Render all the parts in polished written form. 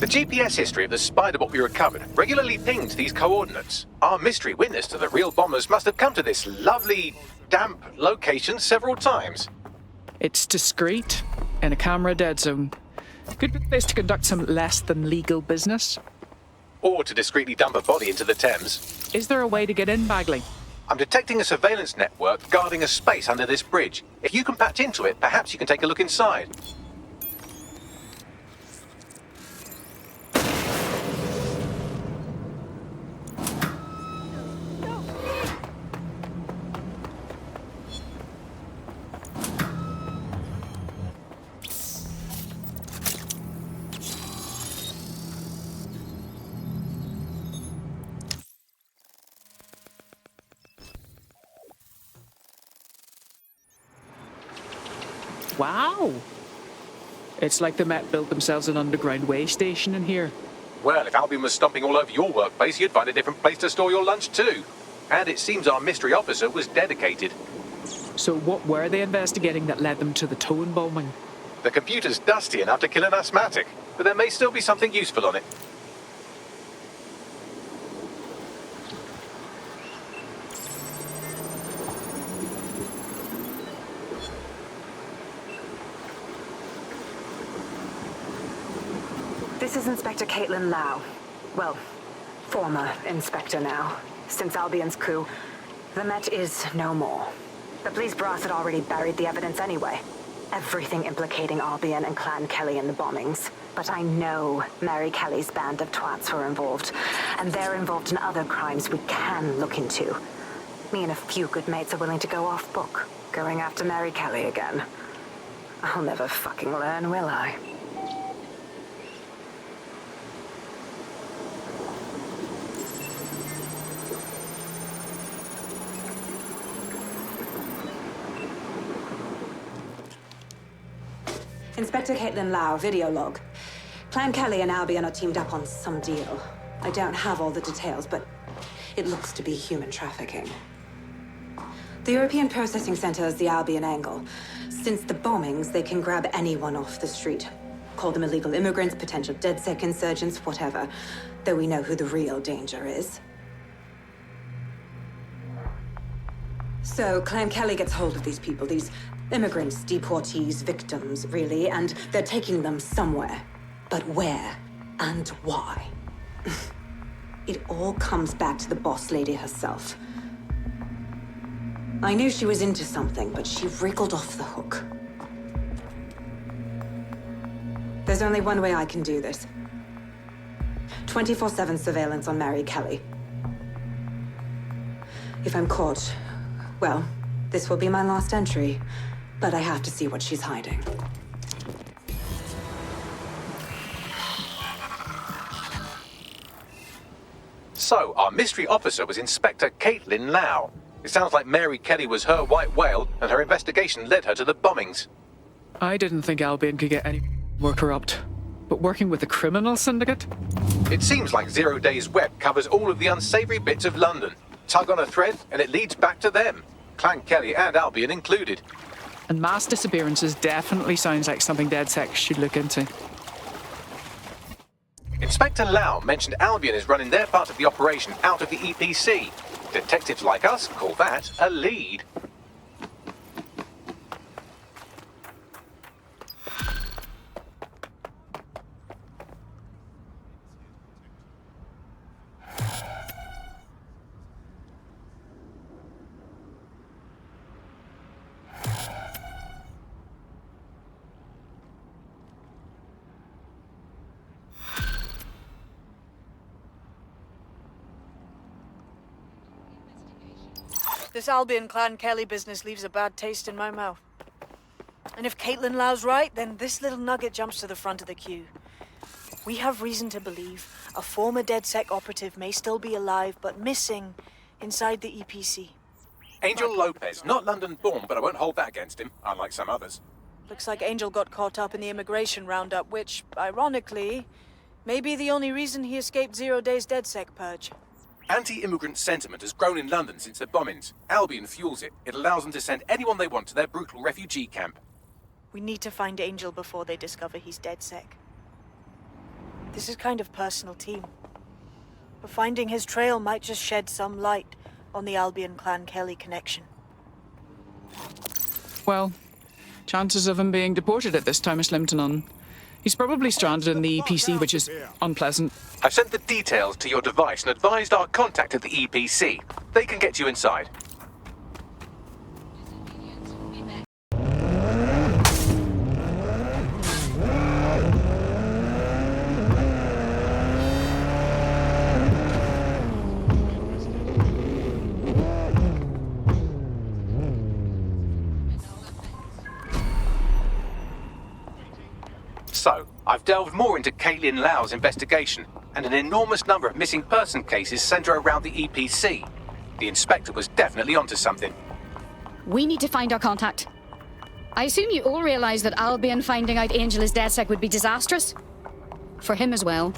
The GPS history of the Spiderbot we recovered regularly pinged these coordinates. Our mystery witness to the real bombers must have come to this lovely, damp location several times. It's discreet, in a camera dead zone. Good place to conduct some less than legal business. Or to discreetly dump a body into the Thames. Is there a way to get in, Bagley? I'm detecting a surveillance network guarding a space under this bridge. If you can patch into it, perhaps you can take a look inside. Wow! It's like the Met built themselves an underground way station in here. Well, if Albion was stomping all over your workplace, you'd find a different place to store your lunch too. And it seems our mystery officer was dedicated. So what were they investigating that led them to the Towan bombing? The computer's dusty enough to kill an asthmatic, but there may still be something useful on it. This is Inspector Caitlin Lau. Well, former inspector now. Since Albion's coup, the Met is no more. The police brass had already buried the evidence anyway. Everything implicating Albion and Clan Kelly in the bombings. But I know Mary Kelly's band of twats were involved, and they're involved in other crimes we can look into. Me and a few good mates are willing to go off book, going after Mary Kelly again. I'll never fucking learn, will I? Inspector Caitlin Lau, video log. Clan Kelly and Albion are teamed up on some deal. I don't have all the details, but it looks to be human trafficking. The European Processing Center is the Albion angle. Since the bombings, they can grab anyone off the street. Call them illegal immigrants, potential DedSec insurgents, whatever. Though we know who the real danger is. So Clan Kelly gets hold of these people, these immigrants, deportees, victims, really, and they're taking them somewhere. But where and why? It all comes back to the boss lady herself. I knew she was into something, but she wriggled off the hook. There's only one way I can do this. 24/7 surveillance on Mary Kelly. If I'm caught, well, this will be my last entry. But I have to see what she's hiding. So, our mystery officer was Inspector Caitlin Lau. It sounds like Mary Kelly was her white whale, and her investigation led her to the bombings. I didn't think Albion could get any more corrupt. But working with a criminal syndicate? It seems like Zero Days Web covers all of the unsavory bits of London. Tug on a thread, and it leads back to them. Clan Kelly and Albion included. And mass disappearances definitely sounds like something DedSec should look into. Inspector Lau mentioned Albion is running their part of the operation out of the EPC. Detectives like us call that a lead. This Albion Clan Kelly business leaves a bad taste in my mouth. And if Caitlin Lau's right, then this little nugget jumps to the front of the queue. We have reason to believe a former DedSec operative may still be alive, but missing inside the EPC. Angel Lopez, not London-born, but I won't hold that against him, unlike some others. Looks like Angel got caught up in the immigration roundup, which, ironically, may be the only reason he escaped Zero Days DedSec purge. Anti-immigrant sentiment has grown in London since the bombings. Albion fuels it. It allows them to send anyone they want to their brutal refugee camp. We need to find Angel before they discover he's DedSec. This is kind of personal team. But finding his trail might just shed some light on the Albion Clan Kelly connection. Well, chances of him being deported at this time are slim to none. He's probably stranded in the EPC, which is unpleasant. I've sent the details to your device and advised our contact at the EPC. They can get you inside. So, I've delved more into Caitlin Lau's investigation, and an enormous number of missing person cases centre around the EPC. The inspector was definitely onto something. We need to find our contact. I assume you all realize that Albion finding out Angel is DedSec would be disastrous? For him as well.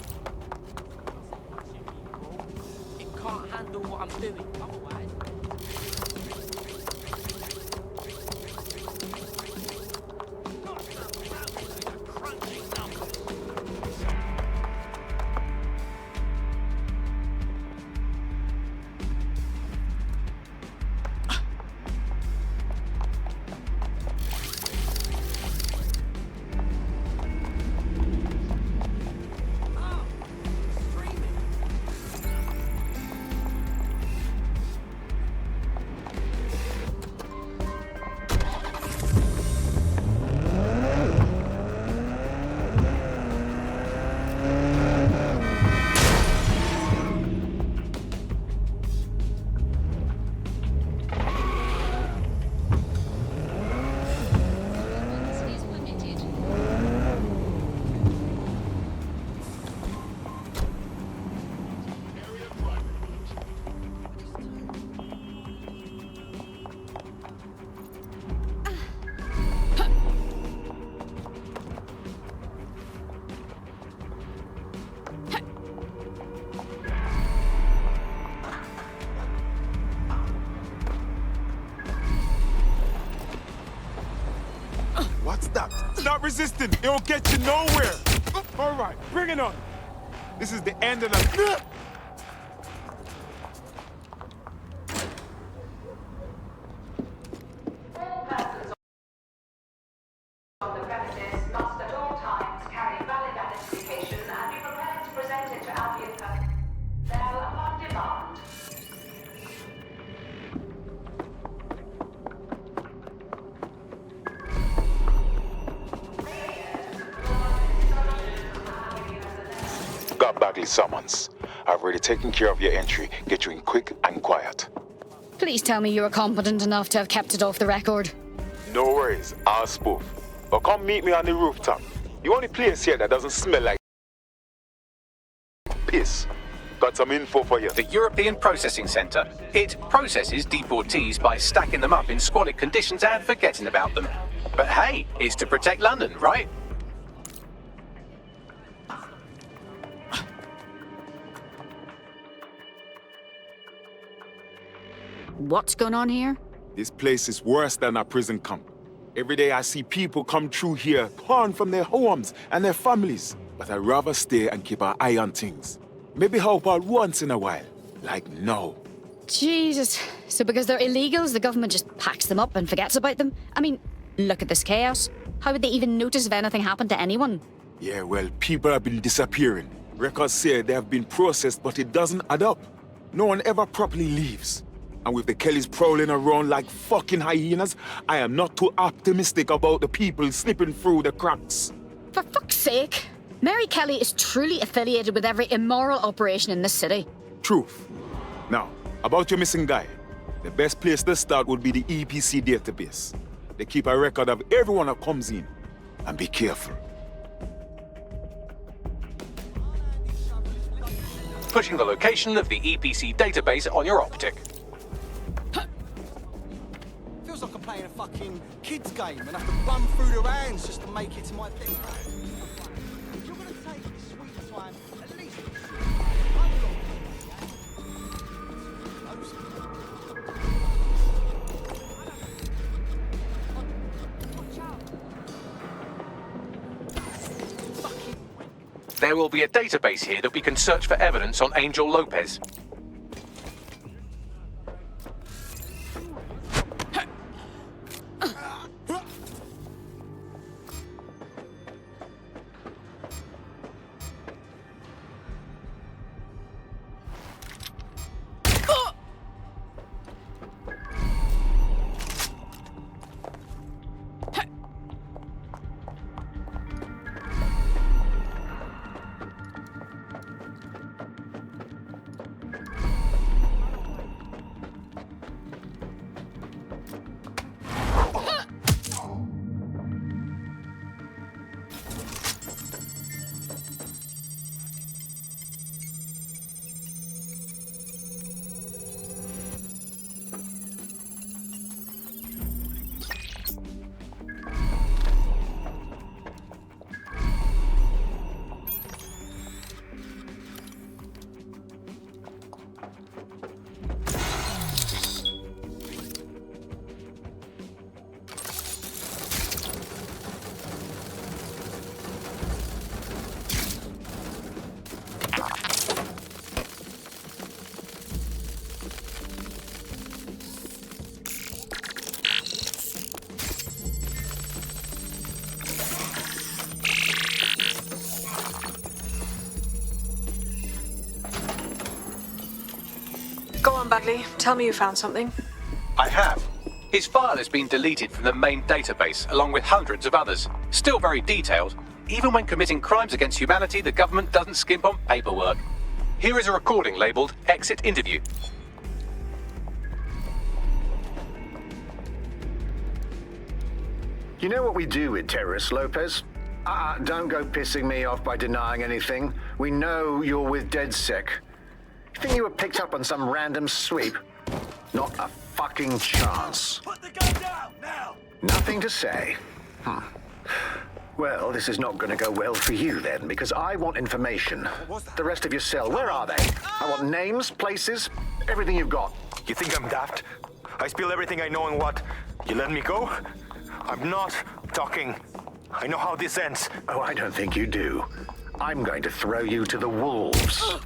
It can't handle what I'm doing otherwise. What's that? Stop resisting. It'll get you nowhere. All right, bring it on. This is the end of the... On the premises must at all times carry valid identification and be prepared to present it to Albion personnel upon demand. Got Bagley summons. I've already taken care of your entry. Get you in quick and quiet. Please tell me you were competent enough to have kept it off the record. No worries, I'll spoof. But come meet me on the rooftop. The only place here that doesn't smell like piss. Got some info for you. The European Processing Centre. It processes deportees by stacking them up in squalid conditions and forgetting about them. But hey, it's to protect London, right? What's going on here? This place is worse than a prison camp. Every day I see people come through here, torn from their homes and their families. But I'd rather stay and keep an eye on things. Maybe help out once in a while. Like now. Jesus. So because they're illegals, the government just packs them up and forgets about them? I mean, look at this chaos. How would they even notice if anything happened to anyone? Yeah, well, people have been disappearing. Records say they have been processed, but it doesn't add up. No one ever properly leaves. And with the Kellys prowling around like fucking hyenas, I am not too optimistic about the people slipping through the cracks. For fuck's sake. Mary Kelly is truly affiliated with every immoral operation in this city. Truth. Now, about your missing guy. The best place to start would be the EPC database. They keep a record of everyone that comes in. And be careful. Putting the location of the EPC database on your optic. Feels like I'm playing a fucking kids game and have to run through the rounds just to make it to my thing. You're gonna take sweet time, at least. There will be a database here that we can search for evidence on Angel Lopez. Go on, Bagley. Tell me you found something. I have. His file has been deleted from the main database, along with hundreds of others. Still very detailed. Even when committing crimes against humanity, the government doesn't skimp on paperwork. Here is a recording labeled Exit Interview. You know what we do with terrorists, Lopez? Don't go pissing me off by denying anything. We know you're with DedSec. You think you were picked up on some random sweep? Not a fucking chance. Put the gun down, now! Nothing to say. Well, this is not going to go well for you then, because I want information. The rest of your cell, where are they? I want names, places, everything you've got. You think I'm daft? I spill everything I know and what? You let me go? I'm not talking. I know how this ends. Oh, I don't think you do. I'm going to throw you to the wolves.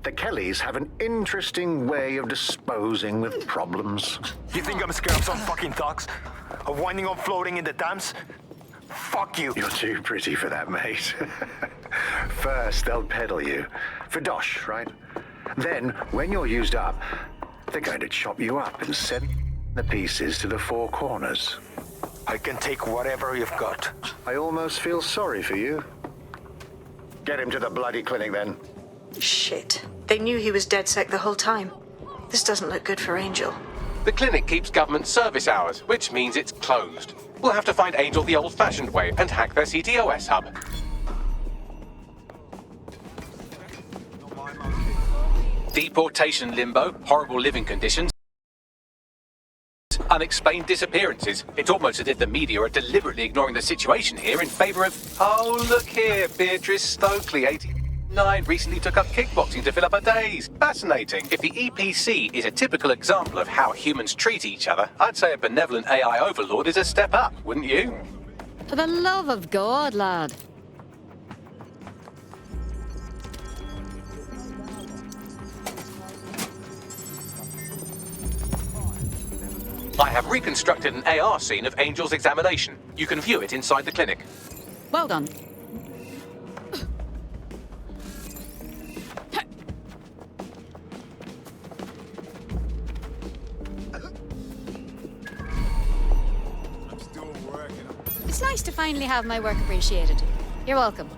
The Kellys have an interesting way of disposing with problems. You think I'm scared of some fucking thugs? Of winding up floating in the dams? Fuck you. You're too pretty for that, mate. First, they'll peddle you. For dosh, right? Then, when you're used up, they're going to chop you up and send the pieces to the four corners. I can take whatever you've got. I almost feel sorry for you. Get him to the bloody clinic, then. Shit. They knew he was DedSec the whole time. This doesn't look good for Angel. The clinic keeps government service hours, which means it's closed. We'll have to find Angel the old-fashioned way and hack their CTOS hub. Deportation limbo, horrible living conditions, unexplained disappearances. It's almost as if the media are deliberately ignoring the situation here in favor of... Oh, look here, Beatrice Stokely, 89, recently took up kickboxing to fill up her days. Fascinating. If the EPC is a typical example of how humans treat each other, I'd say a benevolent AI overlord is a step up, wouldn't you? For the love of God, lad. I have reconstructed an AR scene of Angel's examination. You can view it inside the clinic. Well done. It's nice to finally have my work appreciated. You're welcome.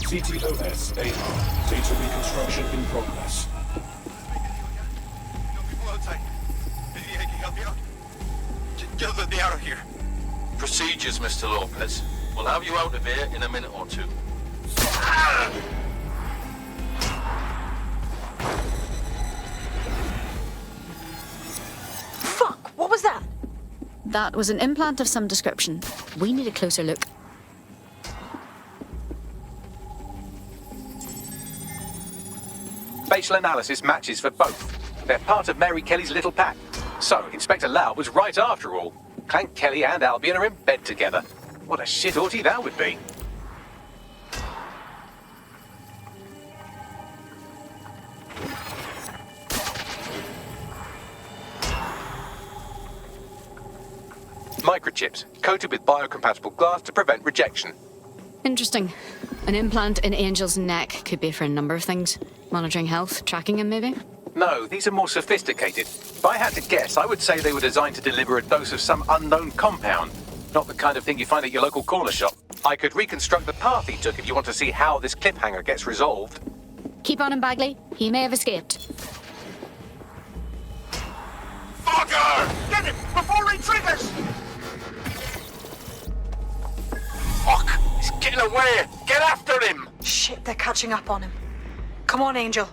CTOS AR. Data reconstruction in progress. Get me out of here. Procedures, Mr. Lopez. We'll have you out of here in a minute or two. Fuck! What was that? That was an implant of some description. We need a closer look. Facial analysis matches for both. They're part of Mary Kelly's little pack. So, Inspector Lau was right after all. Clank Kelly and Albion are in bed together. What a shit orgy that would be. Microchips, coated with biocompatible glass to prevent rejection. Interesting. An implant in Angel's neck could be for a number of things. Monitoring health, tracking him maybe? No, these are more sophisticated. If I had to guess, I would say they were designed to deliver a dose of some unknown compound. Not the kind of thing you find at your local corner shop. I could reconstruct the path he took if you want to see how this cliffhanger gets resolved. Keep on him, Bagley. He may have escaped. Fucker! Get him before he triggers! Fuck! He's getting away! Get after him! Shit, they're catching up on him. Come on, Angel.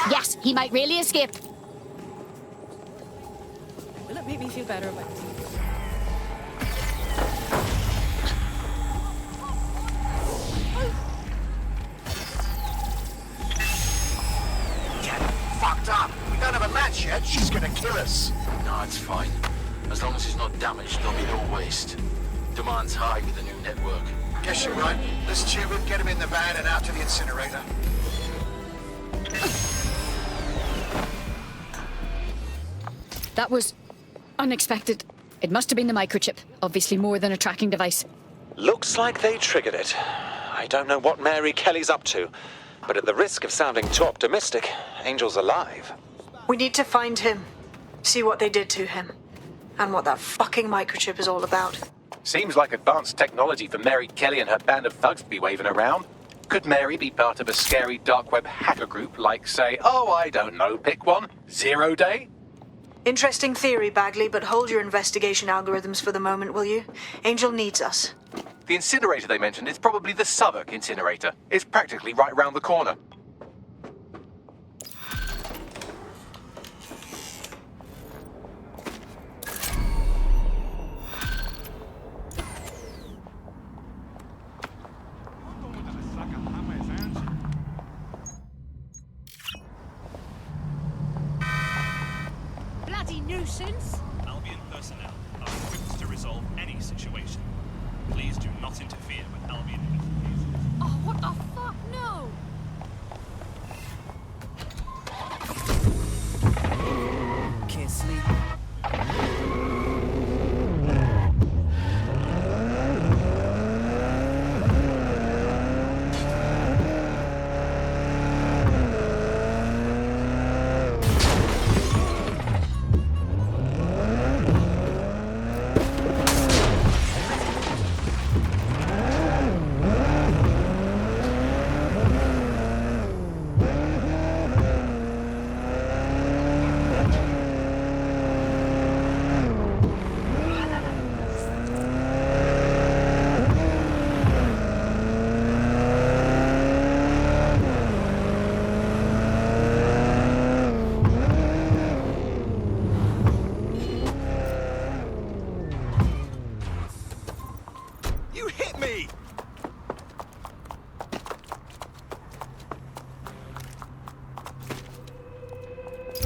Yes, he might really escape. Will it make me feel better about it? Fucked up! We don't have a match yet. She's gonna kill us. No, it's fine. As long as he's not damaged, there'll be no waste. Demand's high with the new network. Guess you're right. Let's tube him, get him in the van and out to the incinerator. That was unexpected. It must have been the microchip. Obviously more than a tracking device. Looks like they triggered it. I don't know what Mary Kelly's up to, but at the risk of sounding too optimistic, Angel's alive. We need to find him. See what they did to him. And what that fucking microchip is all about. Seems like advanced technology for Mary Kelly and her band of thugs to be waving around. Could Mary be part of a scary dark web hacker group like, say, oh, I don't know, pick one, Zero Day? Interesting theory, Bagley, but hold your investigation algorithms for the moment, will you? Angel needs us. The incinerator they mentioned is probably the Southwark incinerator. It's practically right round the corner. Nuisance? Albion personnel are equipped to resolve any situation. Please do not interfere with Albion investigations. Oh, what the fuck? No! Can't sleep.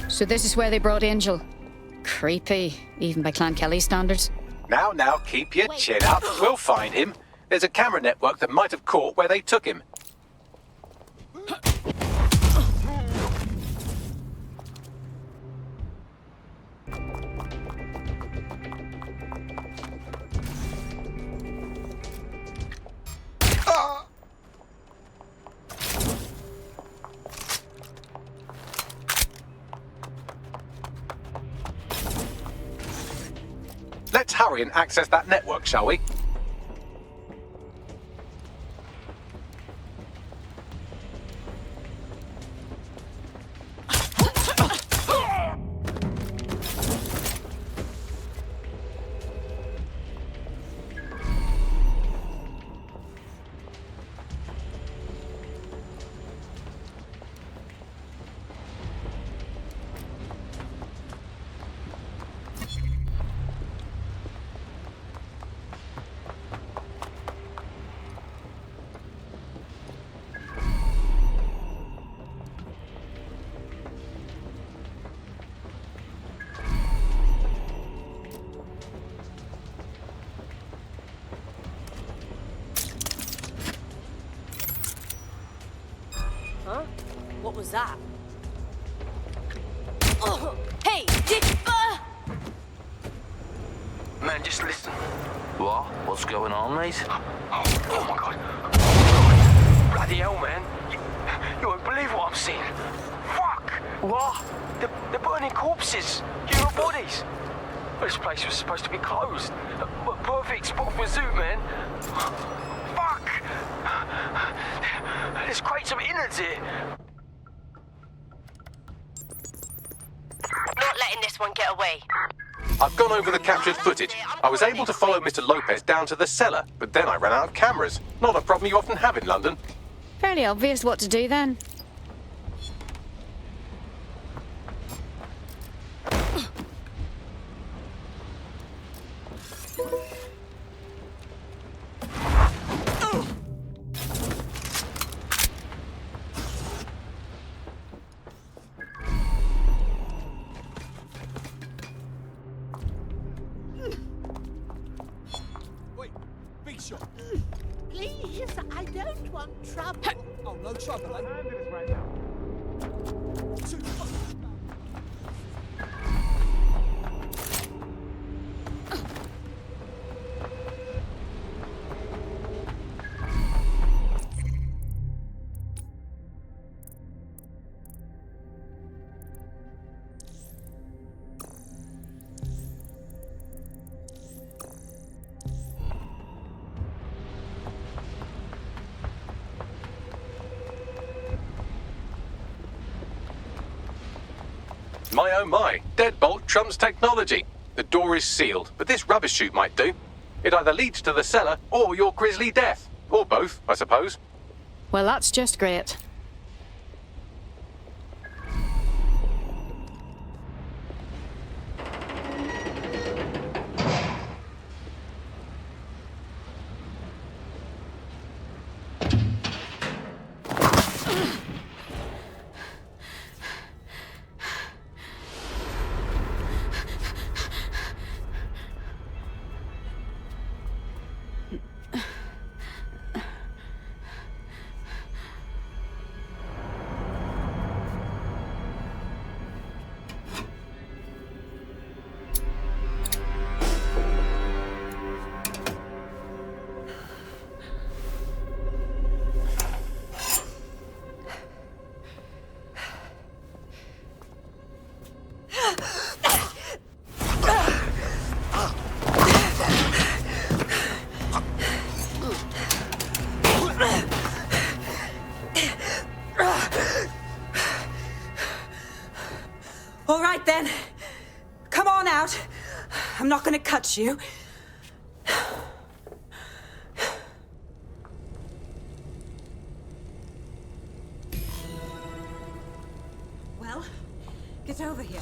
So this is where they brought Angel. Creepy, even by Clan Kelly standards. Now, keep your chin up. We'll find him. There's a camera network that might have caught where they took him. hurry and access that network, shall we? Huh? What was that? Oh, hey, did... Man, just listen. What? What's going on, mate? Oh my god. Bloody hell, man. You won't believe what I'm seeing. Fuck! What? They're burning corpses. Human bodies. This place was supposed to be closed. A perfect spot for a zoo, man. Fuck! There's crates of innards here. Not letting this one get away. I've gone over the captured footage. I was able to follow Mr. Lopez down to the cellar, but then I ran out of cameras. Not a problem you often have in London. Fairly obvious what to do then. Big shot. Please, I don't want trouble. Oh, no trouble, eh? Right now. My oh my, deadbolt trumps technology. The door is sealed, but this rubbish chute might do. It either leads to the cellar or your grisly death. Or both, I suppose. Well, that's just great. All right, then. Come on out. I'm not gonna cut you. Well, get over here.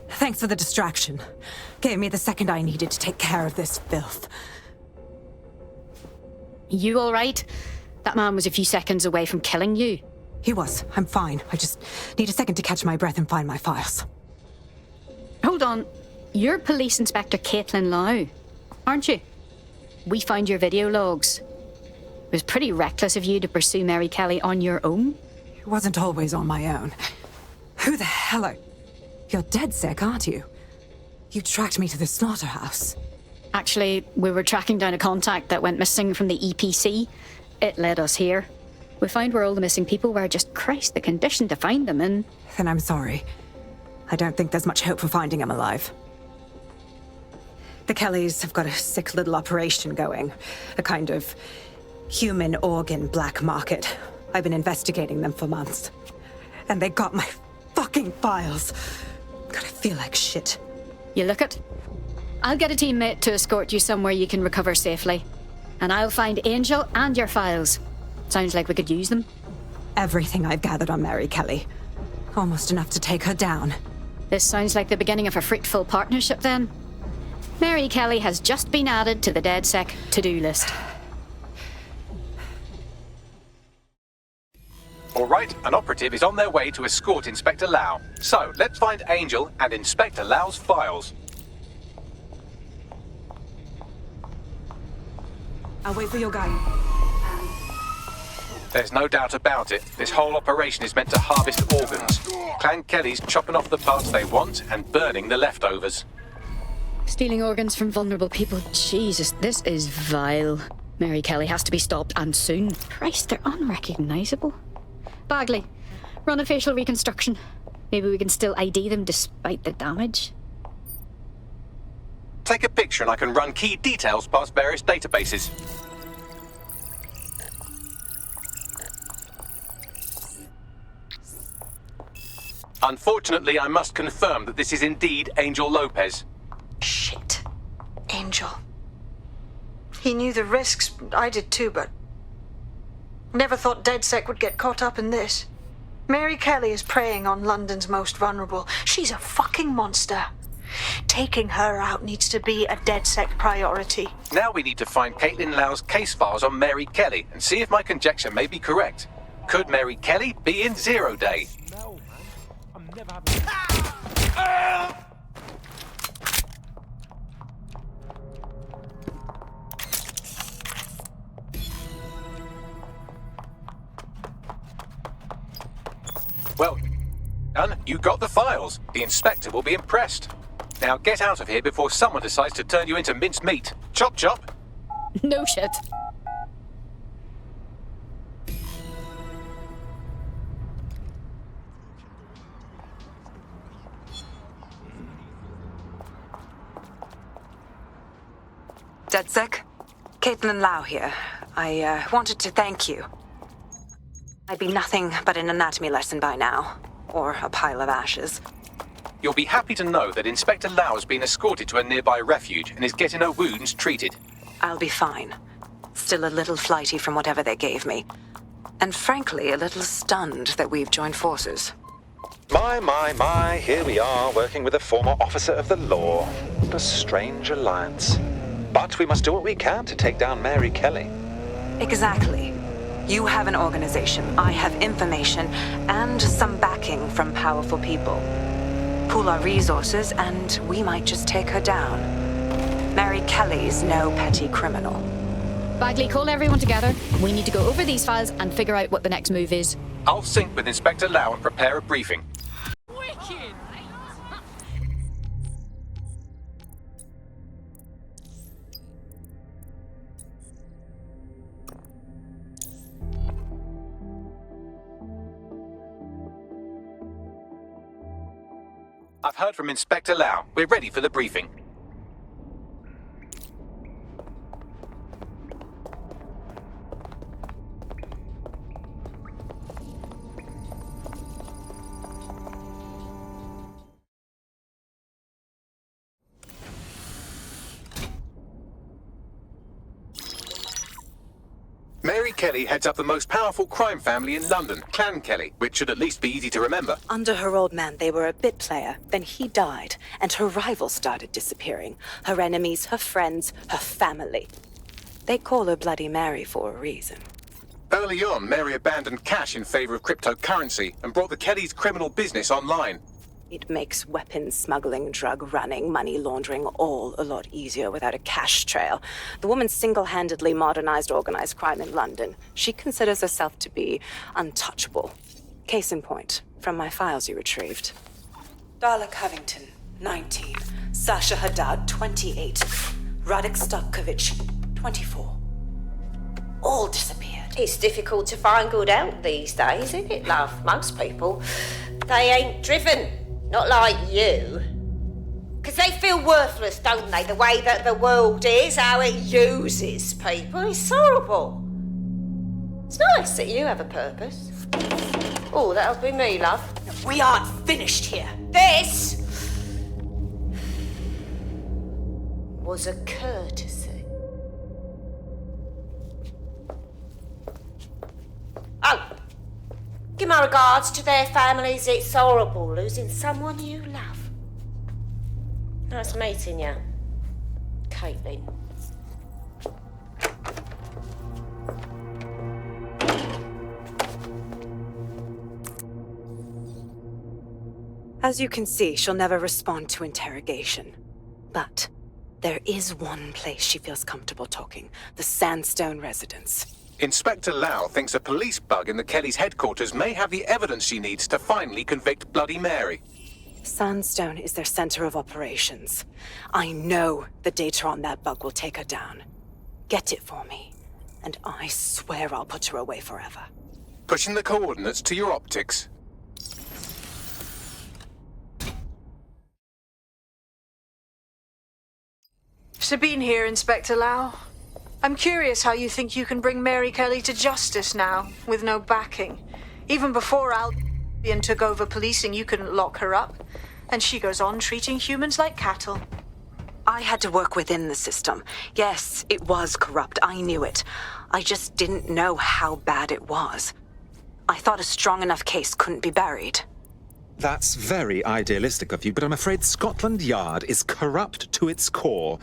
Thanks for the distraction. Gave me the second I needed to take care of this filth. You all right? That man was a few seconds away from killing you. He was. I'm fine. I just need a second to catch my breath and find my files. Hold on. You're Police Inspector Caitlin Lau, aren't you? We found your video logs. It was pretty reckless of you to pursue Mary Kelly on your own. It wasn't always on my own. Who the hell are... You're dead sick, aren't you? You tracked me to the slaughterhouse. Actually, we were tracking down a contact that went missing from the EPC. It led us here. We found where all the missing people were. Just Christ, the condition to find them in. Then I'm sorry. I don't think there's much hope for finding him alive. The Kellys have got a sick little operation going. A kind of human organ black market. I've been investigating them for months. And they got my fucking files. God, I feel like shit. You look it? I'll get a teammate to escort you somewhere you can recover safely. And I'll find Angel and your files. Sounds like we could use them. Everything I've gathered on Mary Kelly. Almost enough to take her down. This sounds like the beginning of a fruitful partnership then. Mary Kelly has just been added to the DedSec to-do list. All right, an operative is on their way to escort Inspector Lau. So, let's find Angel and Inspector Lau's files. I'll wait for your guide. There's no doubt about it. This whole operation is meant to harvest organs. Clan Kelly's chopping off the parts they want and burning the leftovers. Stealing organs from vulnerable people. Jesus, this is vile. Mary Kelly has to be stopped, and soon. Christ, they're unrecognisable. Bagley, run a facial reconstruction. Maybe we can still ID them despite the damage. Take a picture and I can run key details past various databases. Unfortunately, I must confirm that this is indeed Angel Lopez. Shit. Angel. He knew the risks. I did too, but... never thought DedSec would get caught up in this. Mary Kelly is preying on London's most vulnerable. She's a fucking monster. Taking her out needs to be a DedSec priority. Now we need to find Caitlin Lau's case files on Mary Kelly and see if my conjecture may be correct. Could Mary Kelly be in Zero Day? No, man. I'm never having... Well done. You got the files. The inspector will be impressed. Now get out of here before someone decides to turn you into minced meat. Chop chop. No shit. DedSec? Caitlin Lau here. I wanted to thank you. I'd be nothing but an anatomy lesson by now. Or a pile of ashes. You'll be happy to know that Inspector Lau has been escorted to a nearby refuge and is getting her wounds treated. I'll be fine. Still a little flighty from whatever they gave me. And frankly, a little stunned that we've joined forces. My, here we are, working with a former officer of the law. What a strange alliance. But we must do what we can to take down Mary Kelly. Exactly. You have an organization, I have information, and some backing from powerful people. Pool our resources, and we might just take her down. Mary Kelly's no petty criminal. Bagley, call everyone together. We need to go over these files and figure out what the next move is. I'll sync with Inspector Lau and prepare a briefing. Wicked! I've heard from Inspector Lau. We're ready for the briefing. Mary Kelly heads up the most powerful crime family in London, Clan Kelly, which should at least be easy to remember. Under her old man, they were a bit player. Then he died, and her rivals started disappearing. Her enemies, her friends, her family. They call her Bloody Mary for a reason. Early on, Mary abandoned cash in favor of cryptocurrency and brought the Kellys' criminal business online. It makes weapons smuggling, drug running, money laundering all a lot easier without a cash trail. The woman single-handedly modernized organized crime in London. She considers herself to be untouchable. Case in point, from my files you retrieved. Darla Covington, 19. Sasha Haddad, 28. Radek Stavkovich, 24. all disappeared. It's difficult to find good help these days, isn't it, love? Most people, they ain't driven. Not like you. Because they feel worthless, don't they? The way that the world is, how it uses people. It's horrible. It's nice that you have a purpose. Oh, that'll be me, love. We aren't finished here. This was a courtesy. Oh, give my regards to their families. It's horrible losing someone you love. Nice meeting you, Caitlin. As you can see, she'll never respond to interrogation. But there is one place she feels comfortable talking, the Sandstone residence. Inspector Lau thinks a police bug in the Kellys' headquarters may have the evidence she needs to finally convict Bloody Mary. Sandstone is their center of operations. I know the data on that bug will take her down. Get it for me, and I swear I'll put her away forever. Pushing the coordinates to your optics. Sabine here, Inspector Lau. I'm curious how you think you can bring Mary Kelly to justice now, with no backing. Even before Albion took over policing, you couldn't lock her up. And she goes on treating humans like cattle. I had to work within the system. Yes, it was corrupt. I knew it. I just didn't know how bad it was. I thought a strong enough case couldn't be buried. That's very idealistic of you, but I'm afraid Scotland Yard is corrupt to its core.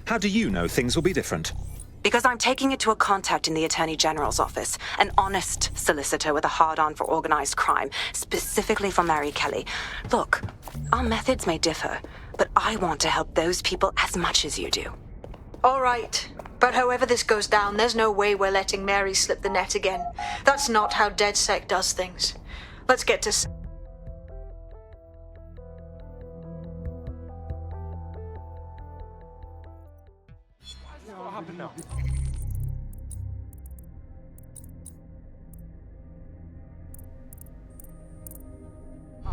How do you know things will be different? Because I'm taking it to a contact in the Attorney General's office, an honest solicitor with a hard-on for organized crime, specifically for Mary Kelly. Look, our methods may differ, but I want to help those people as much as you do. All right. But however this goes down, there's no way we're letting Mary slip the net again. That's not how DedSec does things. Let's get to... What happened now?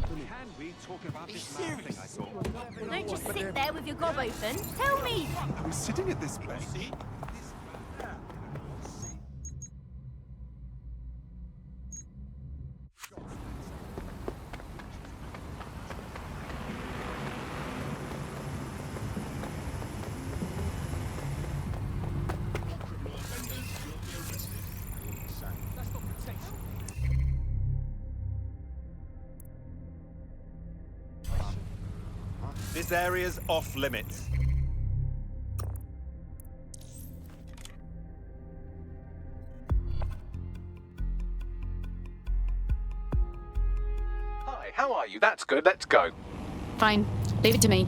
Can we talk about this thing I saw? Don't just sit there with your gob open. Tell me! I was sitting at this place. This area's off limits. Hi, how are you? That's good. Let's go. Fine. Leave it to me.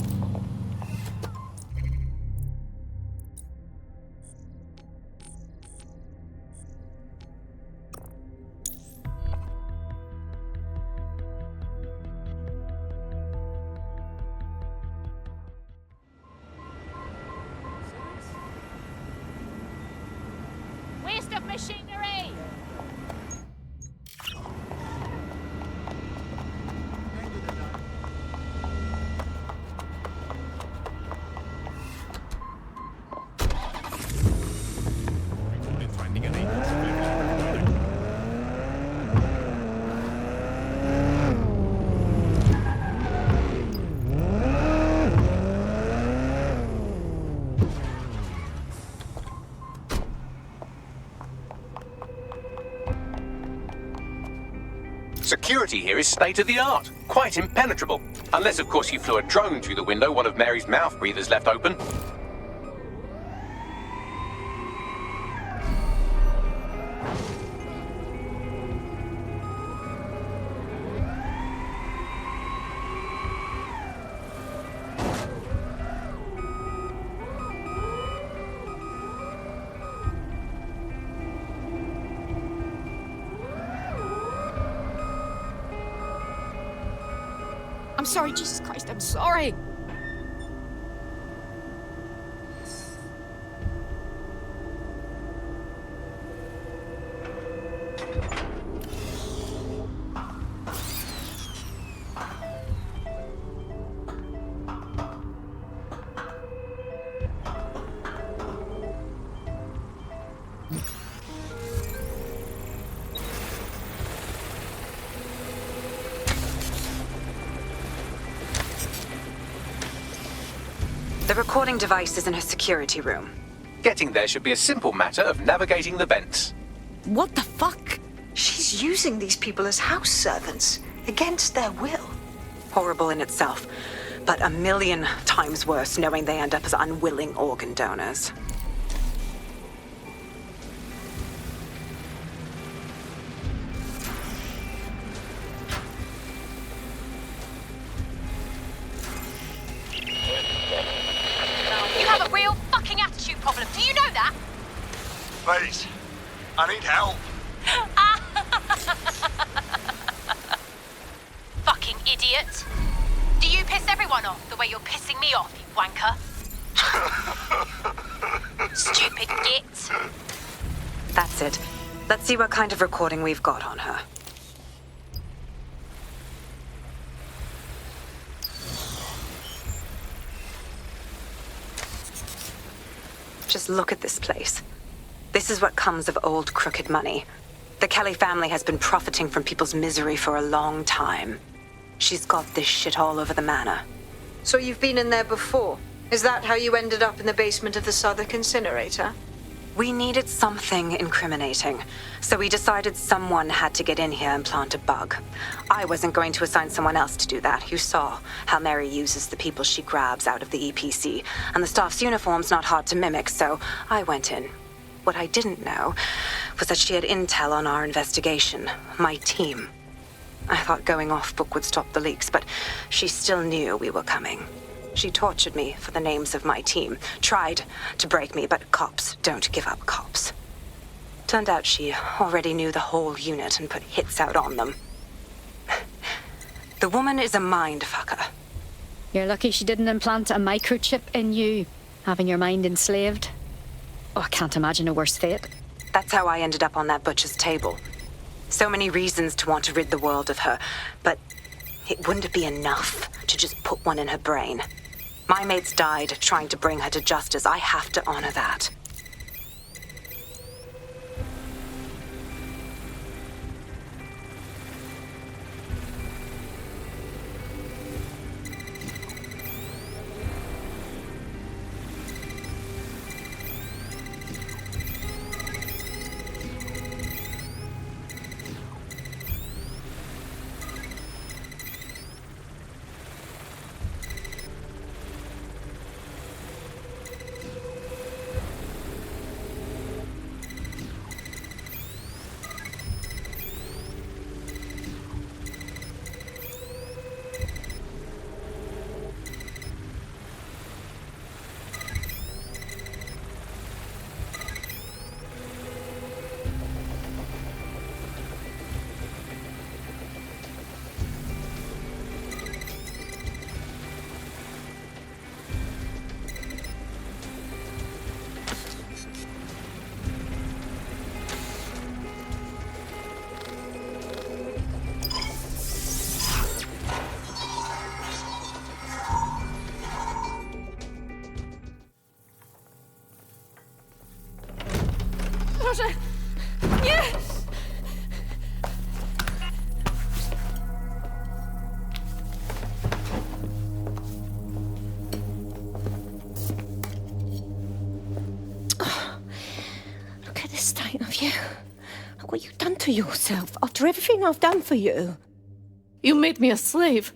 Waste of machinery! Finding an agent. Security here is state-of-the-art, quite impenetrable. Unless, of course, you flew a drone through the window one of Mary's mouth breathers left open. I'm sorry, Jesus Christ, I'm sorry. The recording device is in her security room. Getting there should be a simple matter of navigating the vents. What the fuck? She's using these people as house servants, against their will. Horrible in itself, but a million times worse knowing they end up as unwilling organ donors. You have a real fucking attitude problem. Do you know that? Please, I need help. Fucking idiot. Do you piss everyone off the way you're pissing me off, you wanker? Stupid git. That's it. Let's see what kind of recording we've got on her. Just look at this place. This is what comes of old crooked money. The Kelly family has been profiting from people's misery for a long time. She's got this shit all over the manor. So you've been in there before? Is that how you ended up in the basement of the Southwark incinerator? We needed something incriminating, so we decided someone had to get in here and plant a bug. I wasn't going to assign someone else to do that. You saw how Mary uses the people she grabs out of the EPC, and the staff's uniform's not hard to mimic, so I went in. What I didn't know was that she had intel on our investigation, my team. I thought going off book would stop the leaks, but she still knew we were coming. She tortured me for the names of my team, tried to break me, but cops don't give up cops. Turned out she already knew the whole unit and put hits out on them. The woman is a mind fucker. You're lucky she didn't implant a microchip in you, having your mind enslaved. Oh, I can't imagine a worse fate. That's how I ended up on that butcher's table. So many reasons to want to rid the world of her, but it wouldn't be enough to just put one in her brain. My mates died trying to bring her to justice. I have to honor that. Roger! Yes! Look at the state of you. Look what you've done to yourself after everything I've done for you. You made me a slave.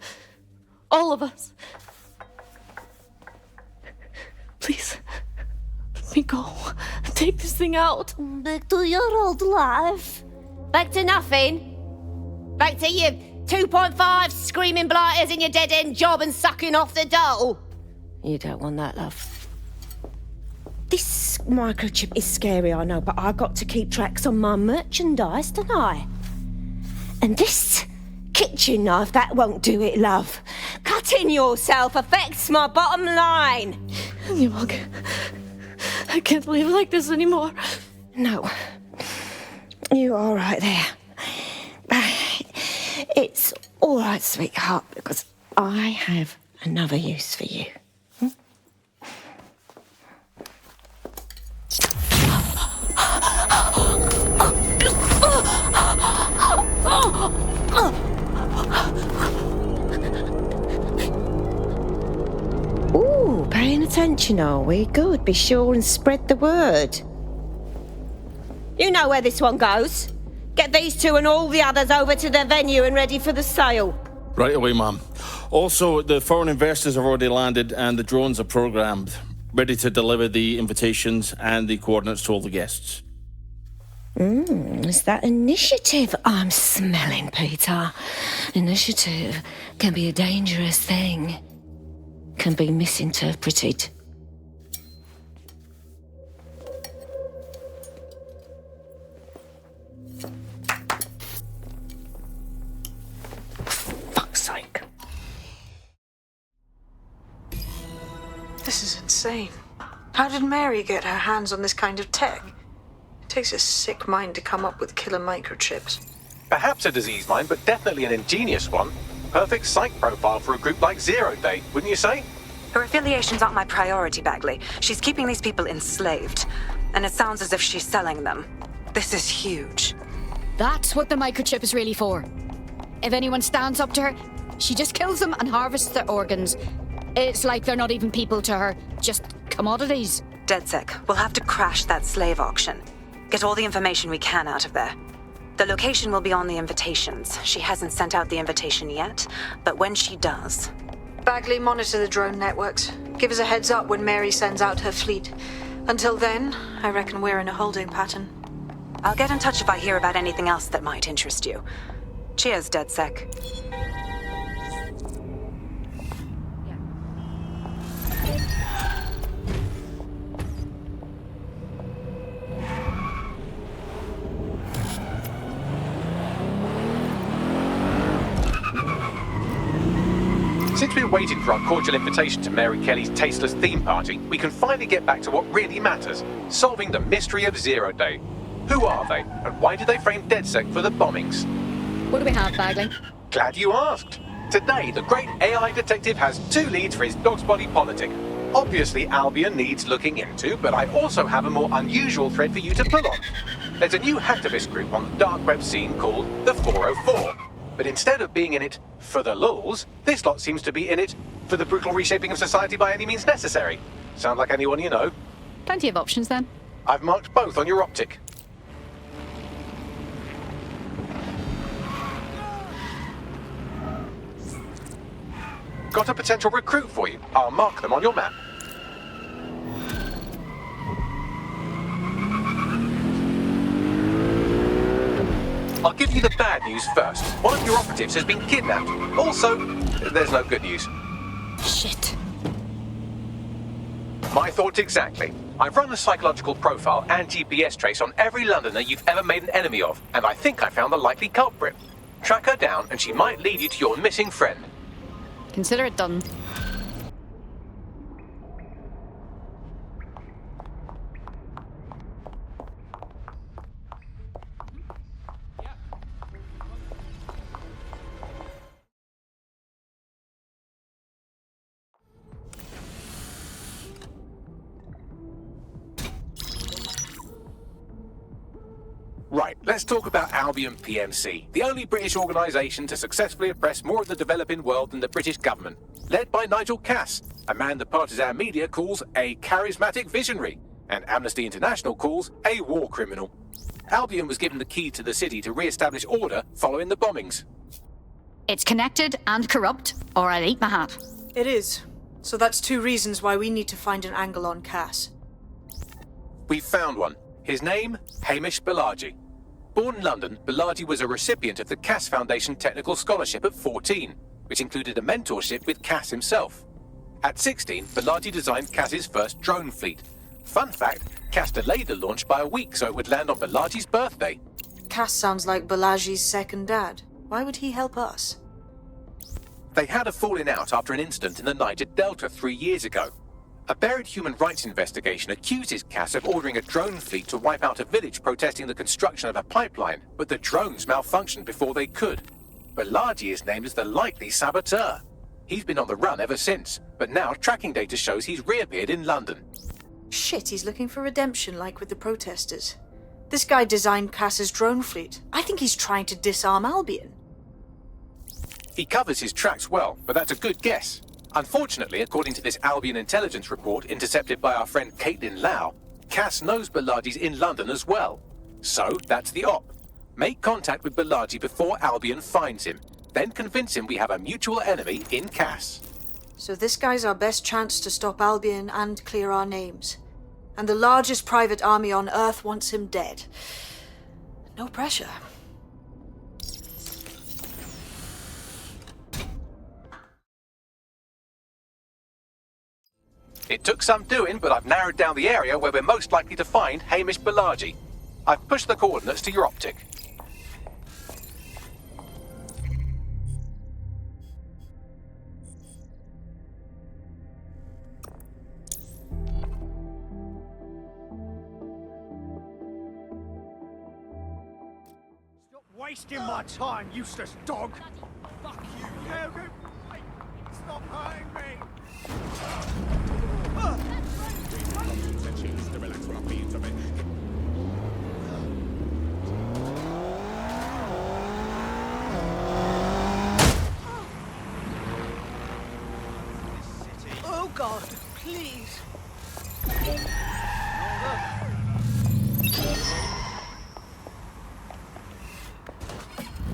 All of us. Please, let me go. Take this thing out. Back to your old life. Back to nothing. Back to your 2.5 screaming blighters in your dead-end job and sucking off the dole. You don't want that, love. This microchip is scary, I know, but I got to keep tracks on my merchandise, don't I? And this kitchen knife, that won't do it, love. Cutting yourself affects my bottom line. You mug. I can't live like this anymore. No. You're all right there. It's all right, sweetheart, because I have another use for you. Ooh, paying attention, are we? Good. Be sure and spread the word. You know where this one goes. Get these two and all the others over to their venue and ready for the sale. Right away, ma'am. Also, the foreign investors have already landed and the drones are programmed, ready to deliver the invitations and the coordinates to all the guests. Is that initiative I'm smelling, Peter? Initiative can be a dangerous thing. Can be misinterpreted. Fuck's sake. This is insane. How did Mary get her hands on this kind of tech? It takes a sick mind to come up with killer microchips. Perhaps a disease mind, but definitely an ingenious one. Perfect psych profile for a group like Zero Day, wouldn't you say? Her affiliations aren't my priority, Bagley. She's keeping these people enslaved. And it sounds as if she's selling them. This is huge. That's what the microchip is really for. If anyone stands up to her, she just kills them and harvests their organs. It's like they're not even people to her, just commodities. DedSec, we'll have to crash that slave auction. Get all the information we can out of there. The location will be on the invitations. She hasn't sent out the invitation yet, but when she does... Bagley, monitor the drone networks. Give us a heads up when Mary sends out her fleet. Until then, I reckon we're in a holding pattern. I'll get in touch if I hear about anything else that might interest you. Cheers, DedSec. Since we're waiting for our cordial invitation to Mary Kelly's tasteless theme party, we can finally get back to what really matters, solving the mystery of Zero Day. Who are they, and why did they frame DedSec for the bombings? What do we have, Bagley? Glad you asked. Today, the great AI detective has 2 leads for his dog's body politic. Obviously, Albion needs looking into, but I also have a more unusual thread for you to pull on. There's a new hacktivist group on the dark web scene called the 404. But instead of being in it for the lulz, this lot seems to be in it for the brutal reshaping of society by any means necessary. Sound like anyone you know? Plenty of options, then. I've marked both on your optic. Got a potential recruit for you. I'll mark them on your map. I'll give you the bad news first. One of your operatives has been kidnapped. Also, there's no good news. Shit. My thoughts exactly. I've run a psychological profile and GPS trace on every Londoner you've ever made an enemy of, and I think I found the likely culprit. Track her down, and she might lead you to your missing friend. Consider it done. Right, let's talk about Albion PMC, the only British organisation to successfully oppress more of the developing world than the British government. Led by Nigel Cass, a man the partisan media calls a charismatic visionary, and Amnesty International calls a war criminal. Albion was given the key to the city to re-establish order following the bombings. It's connected and corrupt, or I'll eat my hat. It is. So that's 2 reasons why we need to find an angle on Cass. We've found one. His name, Hamish Balaji. Born in London, Balaji was a recipient of the Cass Foundation Technical Scholarship at 14, which included a mentorship with Cass himself. At 16, Balaji designed Cass's first drone fleet. Fun fact, Cass delayed the launch by a week so it would land on Balaji's birthday. Cass sounds like Balaji's second dad. Why would he help us? They had a falling out after an incident in the Niger Delta 3 years ago. A buried human rights investigation accuses Cass of ordering a drone fleet to wipe out a village protesting the construction of a pipeline, but the drones malfunctioned before they could. Balaji is named as the likely saboteur. He's been on the run ever since, but now tracking data shows he's reappeared in London. Shit, he's looking for redemption like with the protesters. This guy designed Cass's drone fleet. I think he's trying to disarm Albion. He covers his tracks well, but that's a good guess. Unfortunately, according to this Albion intelligence report intercepted by our friend Caitlin Lau, Cass knows Bilagi's in London as well. So, that's the op. Make contact with Bilagi before Albion finds him. Then convince him we have a mutual enemy in Cass. So this guy's our best chance to stop Albion and clear our names. And the largest private army on Earth wants him dead. No pressure. It took some doing, but I've narrowed down the area where we're most likely to find Hamish Bilagi. I've pushed the coordinates to your optic. Stop wasting my time, useless dog! Fuck you, yeah, okay. Wait, stop hurting me! Oh God, please.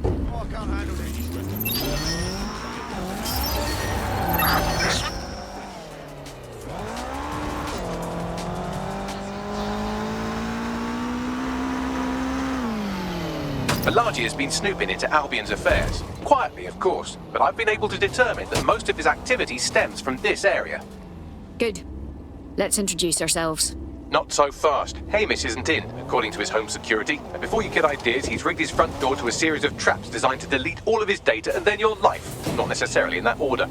Oh, I can't handle this. Bilagi has been snooping into Albion's affairs. Quietly, of course, but I've been able to determine that most of his activity stems from this area. Good. Let's introduce ourselves. Not so fast. Hamish isn't in, according to his home security. And before you get ideas, he's rigged his front door to a series of traps designed to delete all of his data and then your life. Not necessarily in that order.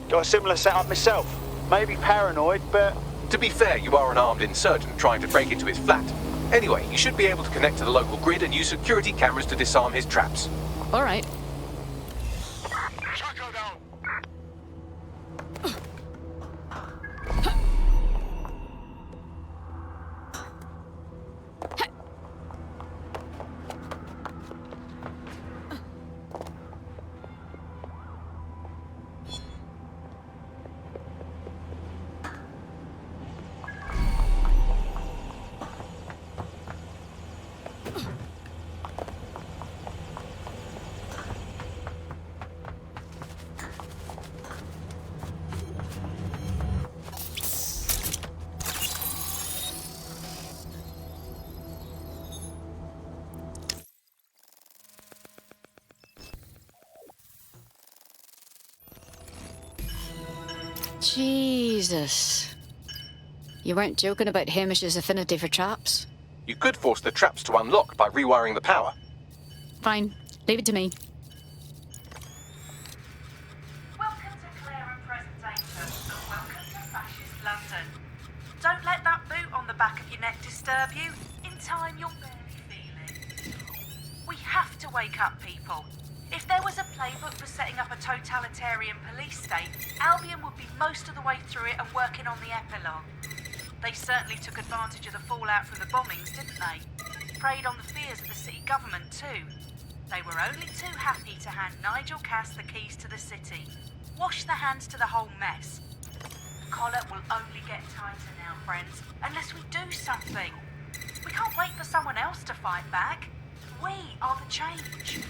Got a similar setup myself. Maybe paranoid, but... To be fair, you are an armed insurgent trying to break into his flat. Anyway, you should be able to connect to the local grid and use security cameras to disarm his traps. All right. Jesus. You weren't joking about Hamish's affinity for traps? You could force the traps to unlock by rewiring the power. Fine. Leave it to me. Welcome to Clare and Presentation, and welcome to Fascist London. Don't let that boot on the back of your neck disturb you. In time, you'll barely feel it. We have to wake up, people. If there was a playbook for setting up a totalitarian police state, Albion would be most of the way through it and working on the epilogue. They certainly took advantage of the fallout from the bombings, didn't they? Preyed on the fears of the city government too. They were only too happy to hand Nigel Cass the keys to the city. Wash their hands to the whole mess. The collar will only get tighter now, friends, unless we do something. We can't wait for someone else to fight back. We are the change.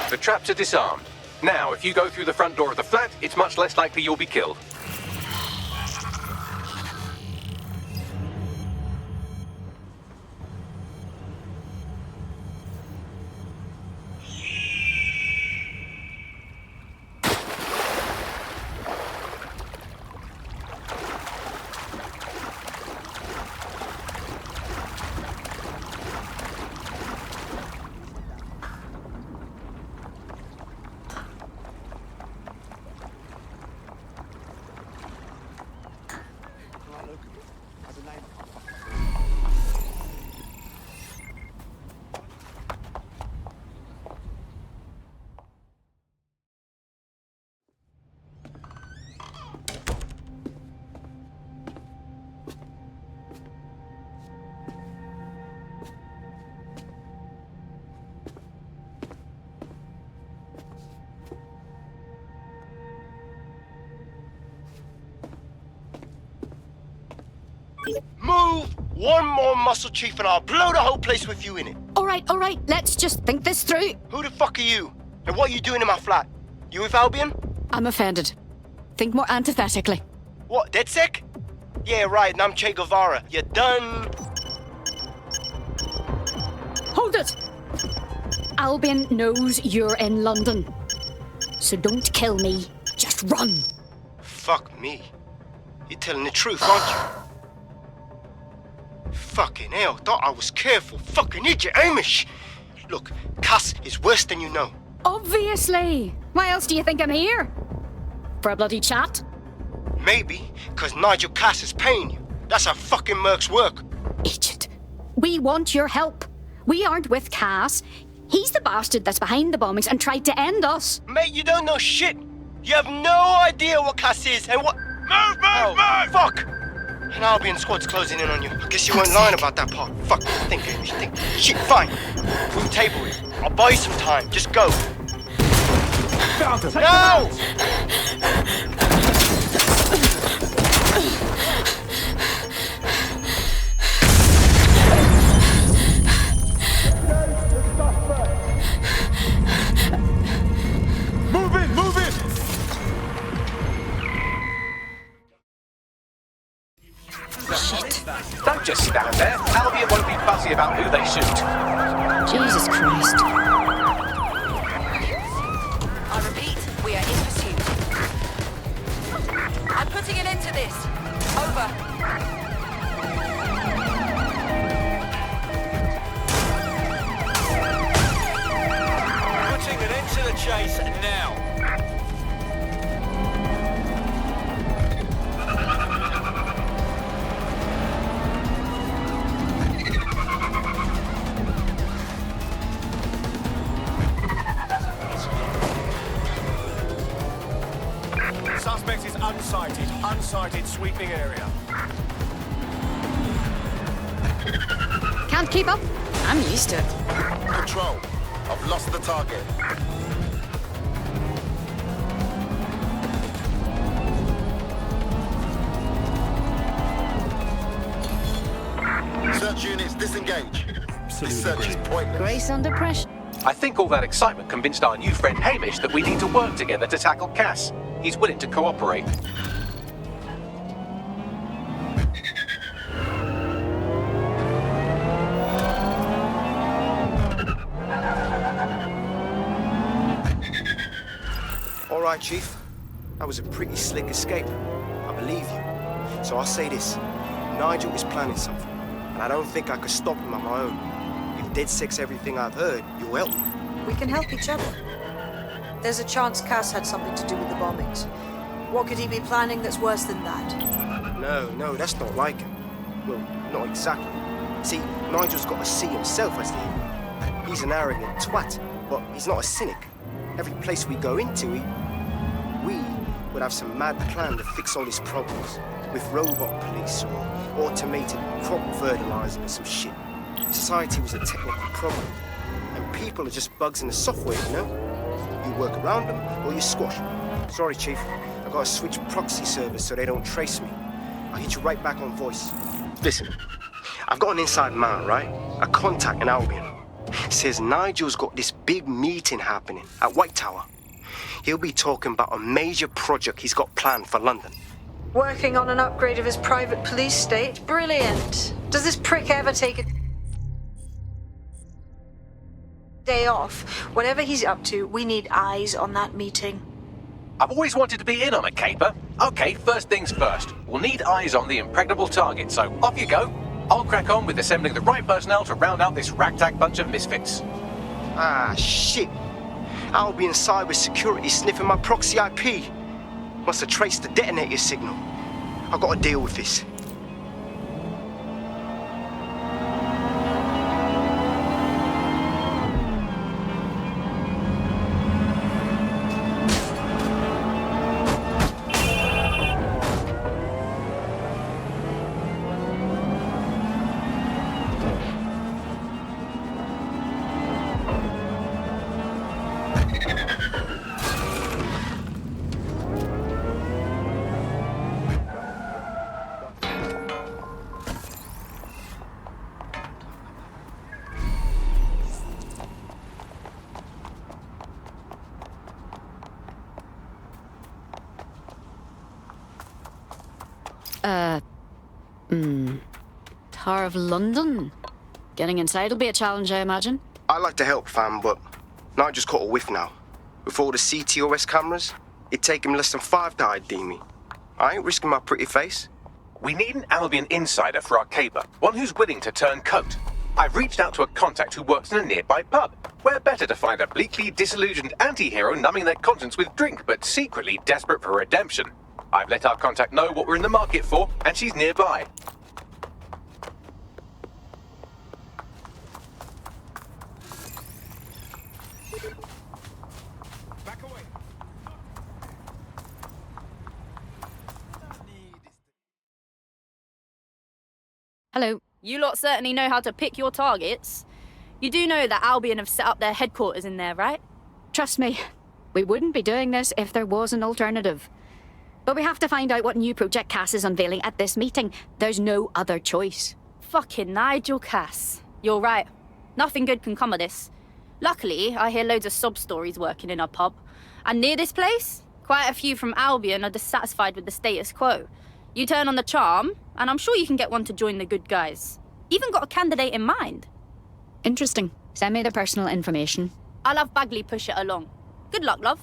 The traps are disarmed. Now, if you go through the front door of the flat, it's much less likely you'll be killed. Move one more muscle, Chief, and I'll blow the whole place with you in it. All right. Let's just think this through. Who the fuck are you? And what are you doing in my flat? You with Albion? I'm offended. Think more antithetically. What, DedSec? Yeah, right, and I'm Che Guevara. You done? Hold it! Albion knows you're in London. So don't kill me. Just run. Fuck me. You're telling the truth, aren't you? Fucking hell, thought I was careful. Fucking idiot, Amish. Look, Cass is worse than you know. Obviously. Why else do you think I'm here? For a bloody chat? Maybe, because Nigel Cass is paying you. That's how fucking mercs work. Agent, we want your help. We aren't with Cass. He's the bastard that's behind the bombings and tried to end us. Mate, you don't know shit. You have no idea what Cass is and what... Move! Fuck! An Albion squad's closing in on you. I guess you weren't lying about that part. Fuck, think. Shit, fine. We'll table it. I'll buy you some time. Just go. No! Move it! Shit. Don't just stand there. Albion won't be fussy about who they shoot. Jesus Christ. I repeat, we are in pursuit. I'm putting an end to this. Over. Putting an end to the chase now. Suspect is unsighted, sweeping area. Can't keep up? I'm used to it. Control, I've lost the target. Search units disengage. This search is pointless. Grace under pressure. I think all that excitement convinced our new friend Hamish that we need to work together to tackle Cass. He's willing to cooperate. All right, Chief. That was a pretty slick escape. I believe you. So I'll say this. Nigel is planning something, and I don't think I could stop him on my own. If DedSec's everything I've heard, you'll help me. We can help each other. There's a chance Cass had something to do with the bombings. What could he be planning that's worse than that? No, that's not like him. Well, not exactly. See, Nigel's got to see himself as the hero. He's an arrogant twat, but he's not a cynic. Every place we go into, we would have some mad plan to fix all his problems. With robot police or automated crop fertilizer and some shit. Society was a technical problem. And people are just bugs in the software, you know? You work around them or you squash them. Sorry, Chief. I've got to switch proxy servers so they don't trace me. I'll hit you right back on voice. Listen, I've got an inside man, right? A contact in Albion. Says Nigel's got this big meeting happening at White Tower. He'll be talking about a major project he's got planned for London. Working on an upgrade of his private police state? Brilliant. Does this prick ever take a day off? Whatever he's up to, we need eyes on that meeting. I've always wanted to be in on a caper. Okay, first things first. We'll need eyes on the impregnable target, so off you go. I'll crack on with assembling the right personnel to round out this ragtag bunch of misfits. Ah, shit. Albion cybersecurity sniffing my proxy IP. Must have traced the detonator signal. I've got to deal with this. Tower of London. Getting inside will be a challenge, I imagine. I'd like to help, fam, but Nigel's caught a whiff now. With all the CTOS cameras, it'd take him less than 5 to ID me. I ain't risking my pretty face. We need an Albion insider for our caper, one who's willing to turn coat. I've reached out to a contact who works in a nearby pub. Where better to find a bleakly disillusioned anti-hero numbing their conscience with drink, but secretly desperate for redemption. I've let our contact know what we're in the market for, and she's nearby. Hello. You lot certainly know how to pick your targets. You do know that Albion have set up their headquarters in there, right? Trust me, we wouldn't be doing this if there was an alternative. But we have to find out what new project Cass is unveiling at this meeting. There's no other choice. Fucking Nigel Cass. You're right. Nothing good can come of this. Luckily, I hear loads of sob stories working in our pub. And near this place, quite a few from Albion are dissatisfied with the status quo. You turn on the charm, and I'm sure you can get one to join the good guys. Even got a candidate in mind. Interesting. Send me the personal information. I'll have Bagley push it along. Good luck, love.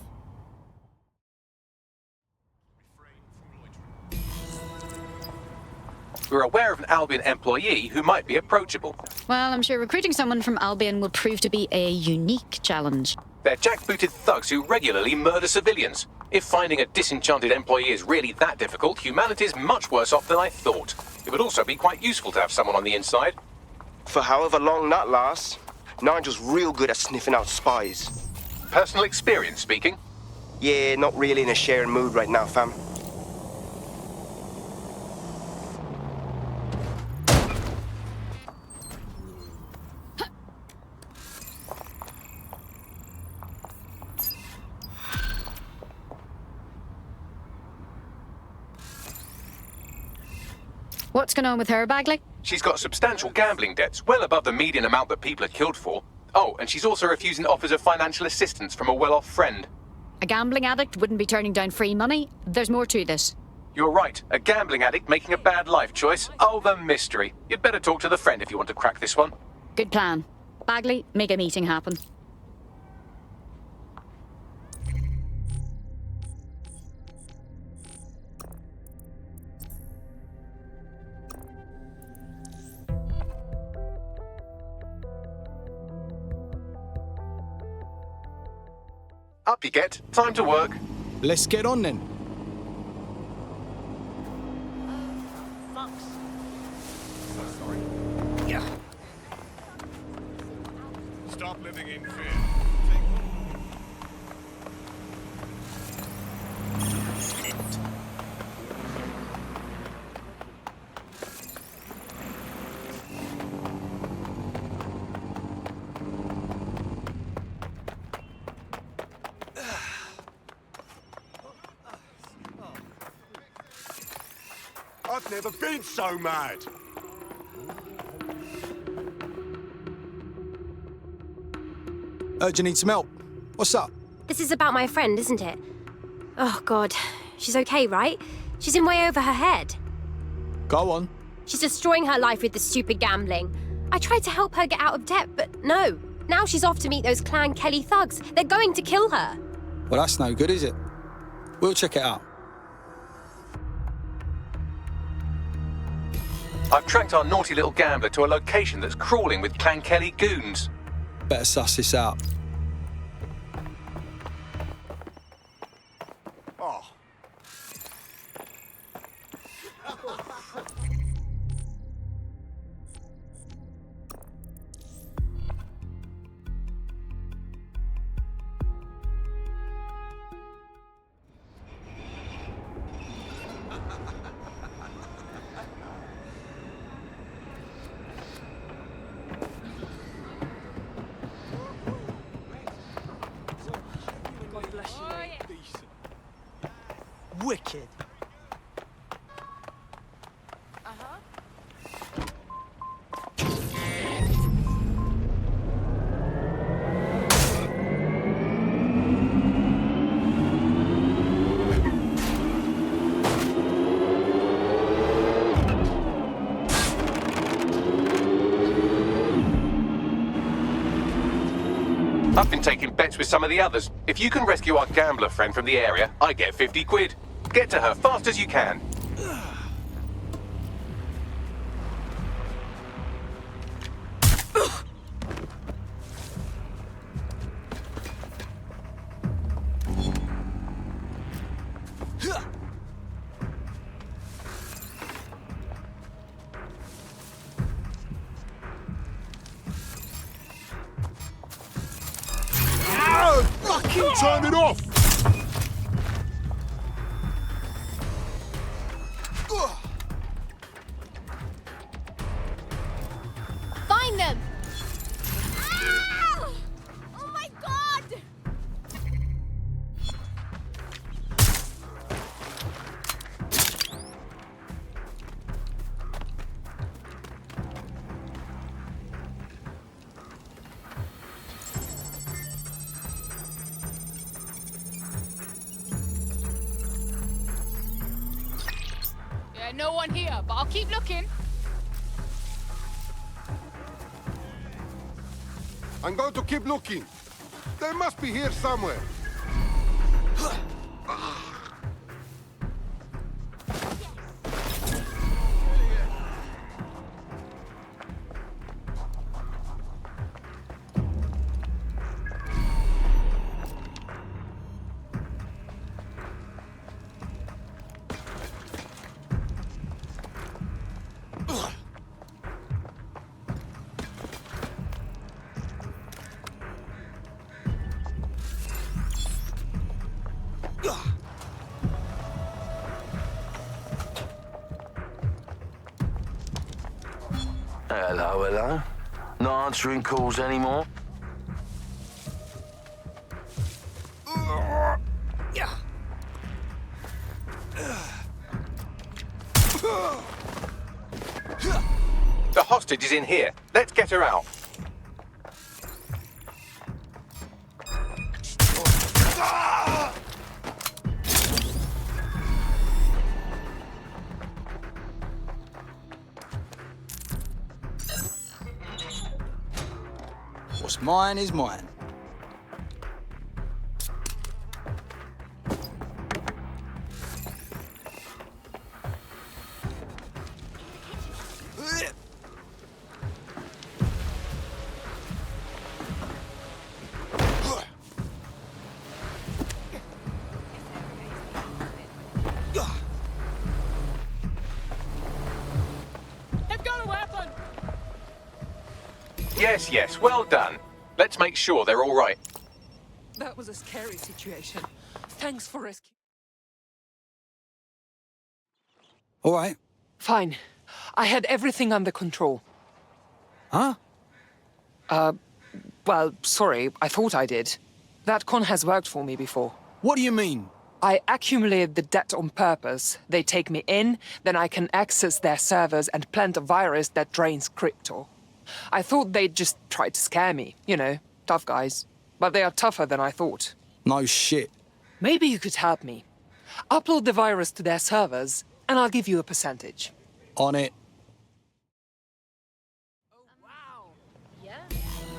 We're aware of an Albion employee who might be approachable. Well, I'm sure recruiting someone from Albion will prove to be a unique challenge. They're jackbooted thugs who regularly murder civilians. If finding a disenchanted employee is really that difficult, humanity's much worse off than I thought. It would also be quite useful to have someone on the inside. For however long that lasts, Nigel's real good at sniffing out spies. Personal experience speaking? Yeah, not really in a sharing mood right now, fam. What's going on with her, Bagley? She's got substantial gambling debts, well above the median amount that people are killed for. Oh, and she's also refusing offers of financial assistance from a well-off friend. A gambling addict wouldn't be turning down free money. There's more to this. You're right. A gambling addict making a bad life choice. Oh, the mystery. You'd better talk to the friend if you want to crack this one. Good plan. Bagley, make a meeting happen. Up you get. Time to work. Let's get on then. Yeah. Stop living in fear. I've never been so mad. Do you need some help? What's up? This is about my friend, isn't it? Oh, God. She's okay, right? She's in way over her head. Go on. She's destroying her life with the stupid gambling. I tried to help her get out of debt, but no. Now she's off to meet those Clan Kelly thugs. They're going to kill her. Well, that's no good, is it? We'll check it out. I've tracked our naughty little gambler to a location that's crawling with Clan Kelly goons. Better suss this out. Oh. Wicked. I've been taking bets with some of the others. If you can rescue our gambler friend from the area, I get 50 quid. Get to her fast as you can. Fucking turn it off! Find them! Ow! Oh my god! Yeah, no one here, but I'll keep looking. I'm going to keep looking. They must be here somewhere. Hello, hello. Not answering calls anymore? The hostage is in here. Let's get her out. What's mine is mine. They've got a weapon! Yes, yes, well done. Let's make sure they're all right. That was a scary situation. Thanks for rescuing. All right. Fine. I had everything under control. Huh? Well, sorry, I thought I did. That con has worked for me before. What do you mean? I accumulate the debt on purpose. They take me in, then I can access their servers and plant a virus that drains crypto. I thought they'd just try to scare me, you know, tough guys. But they are tougher than I thought. No shit. Maybe you could help me. Upload the virus to their servers, and I'll give you a percentage. On it.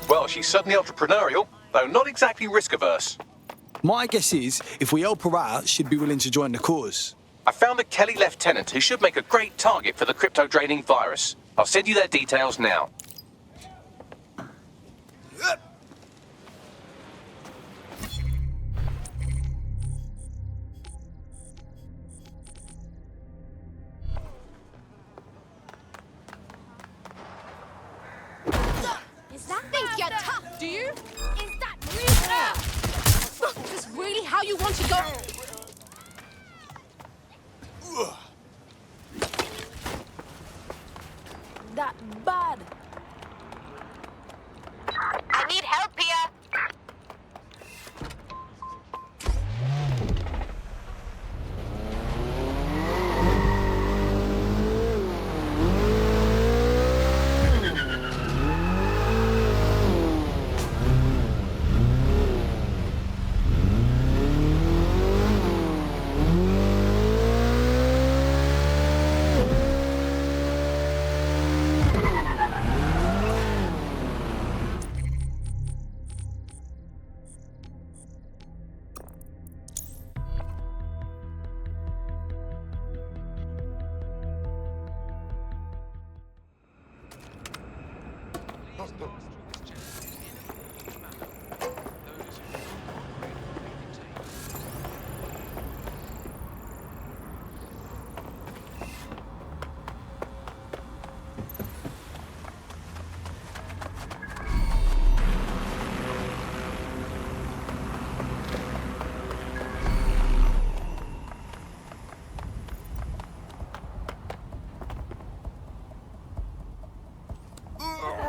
Well, she's certainly entrepreneurial, though not exactly risk-averse. My guess is, if we help her out, she'd be willing to join the cause. I found a Kelly lieutenant who should make a great target for the crypto-draining virus. I'll send you their details now. Is that think you're tough? Do you? Is that really? Is this really how you want to go? That bad. I need help here.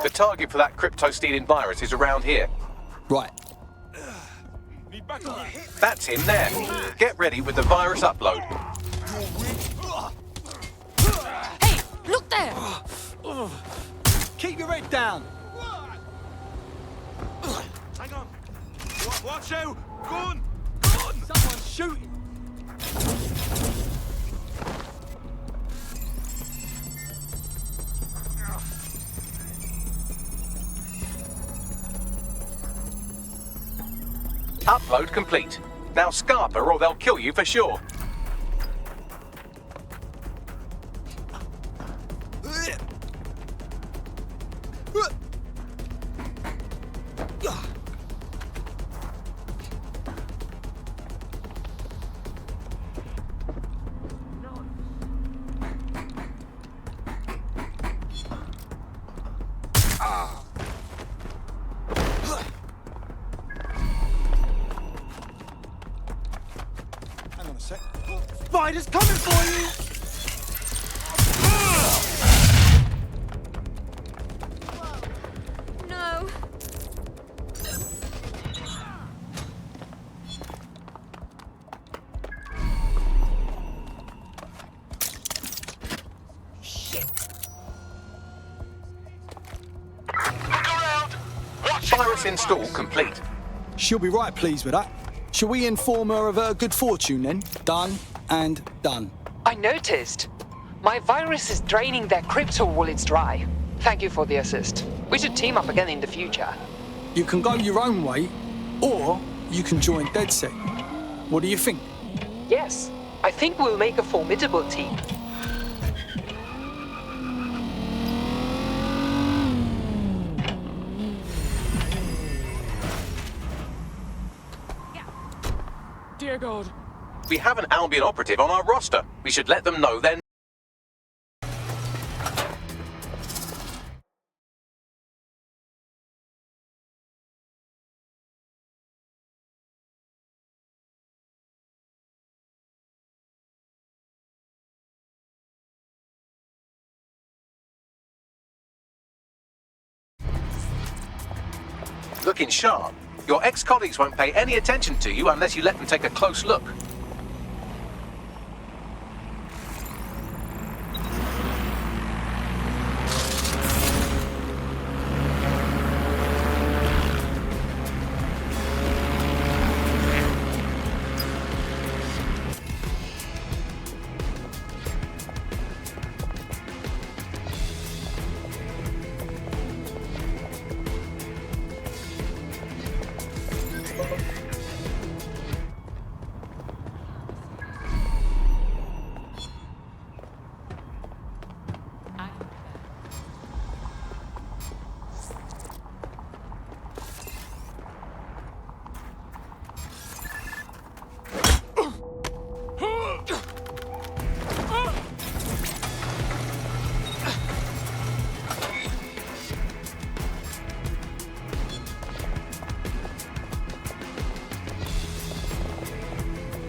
The target for that crypto-stealing virus is around here. Right. That's him there. Get ready with the virus upload. Hey, look there! Keep your head down. Hang on. Watch out! Gun! Someone's shooting. Upload complete. Now scarper or they'll kill you for sure. Hang on a sec. Spider's coming for you! No. Virus install complete. She'll be right pleased with that. Shall we inform her of her good fortune then? Done and done. I noticed. My virus is draining their crypto wallets dry. Thank you for the assist. We should team up again in the future. You can go your own way, or you can join DedSec. What do you think? Yes, I think we'll make a formidable team. Dear God. We have an Albion operative on our roster. We should let them know then. Looking sharp. Your ex-colleagues won't pay any attention to you unless you let them take a close look.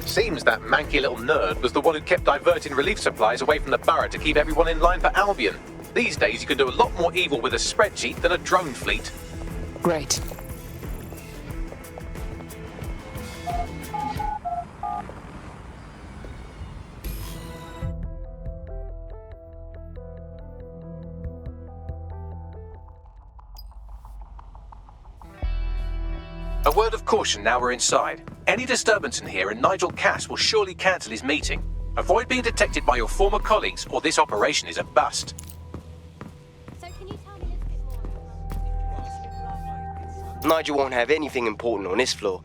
Seems that manky little nerd was the one who kept diverting relief supplies away from the borough to keep everyone in line for Albion. These days you can do a lot more evil with a spreadsheet than a drone fleet. Great. A word of caution now we're inside. Any disturbance in here and Nigel Cass will surely cancel his meeting. Avoid being detected by your former colleagues or this operation is a bust. Nigel won't have anything important on this floor.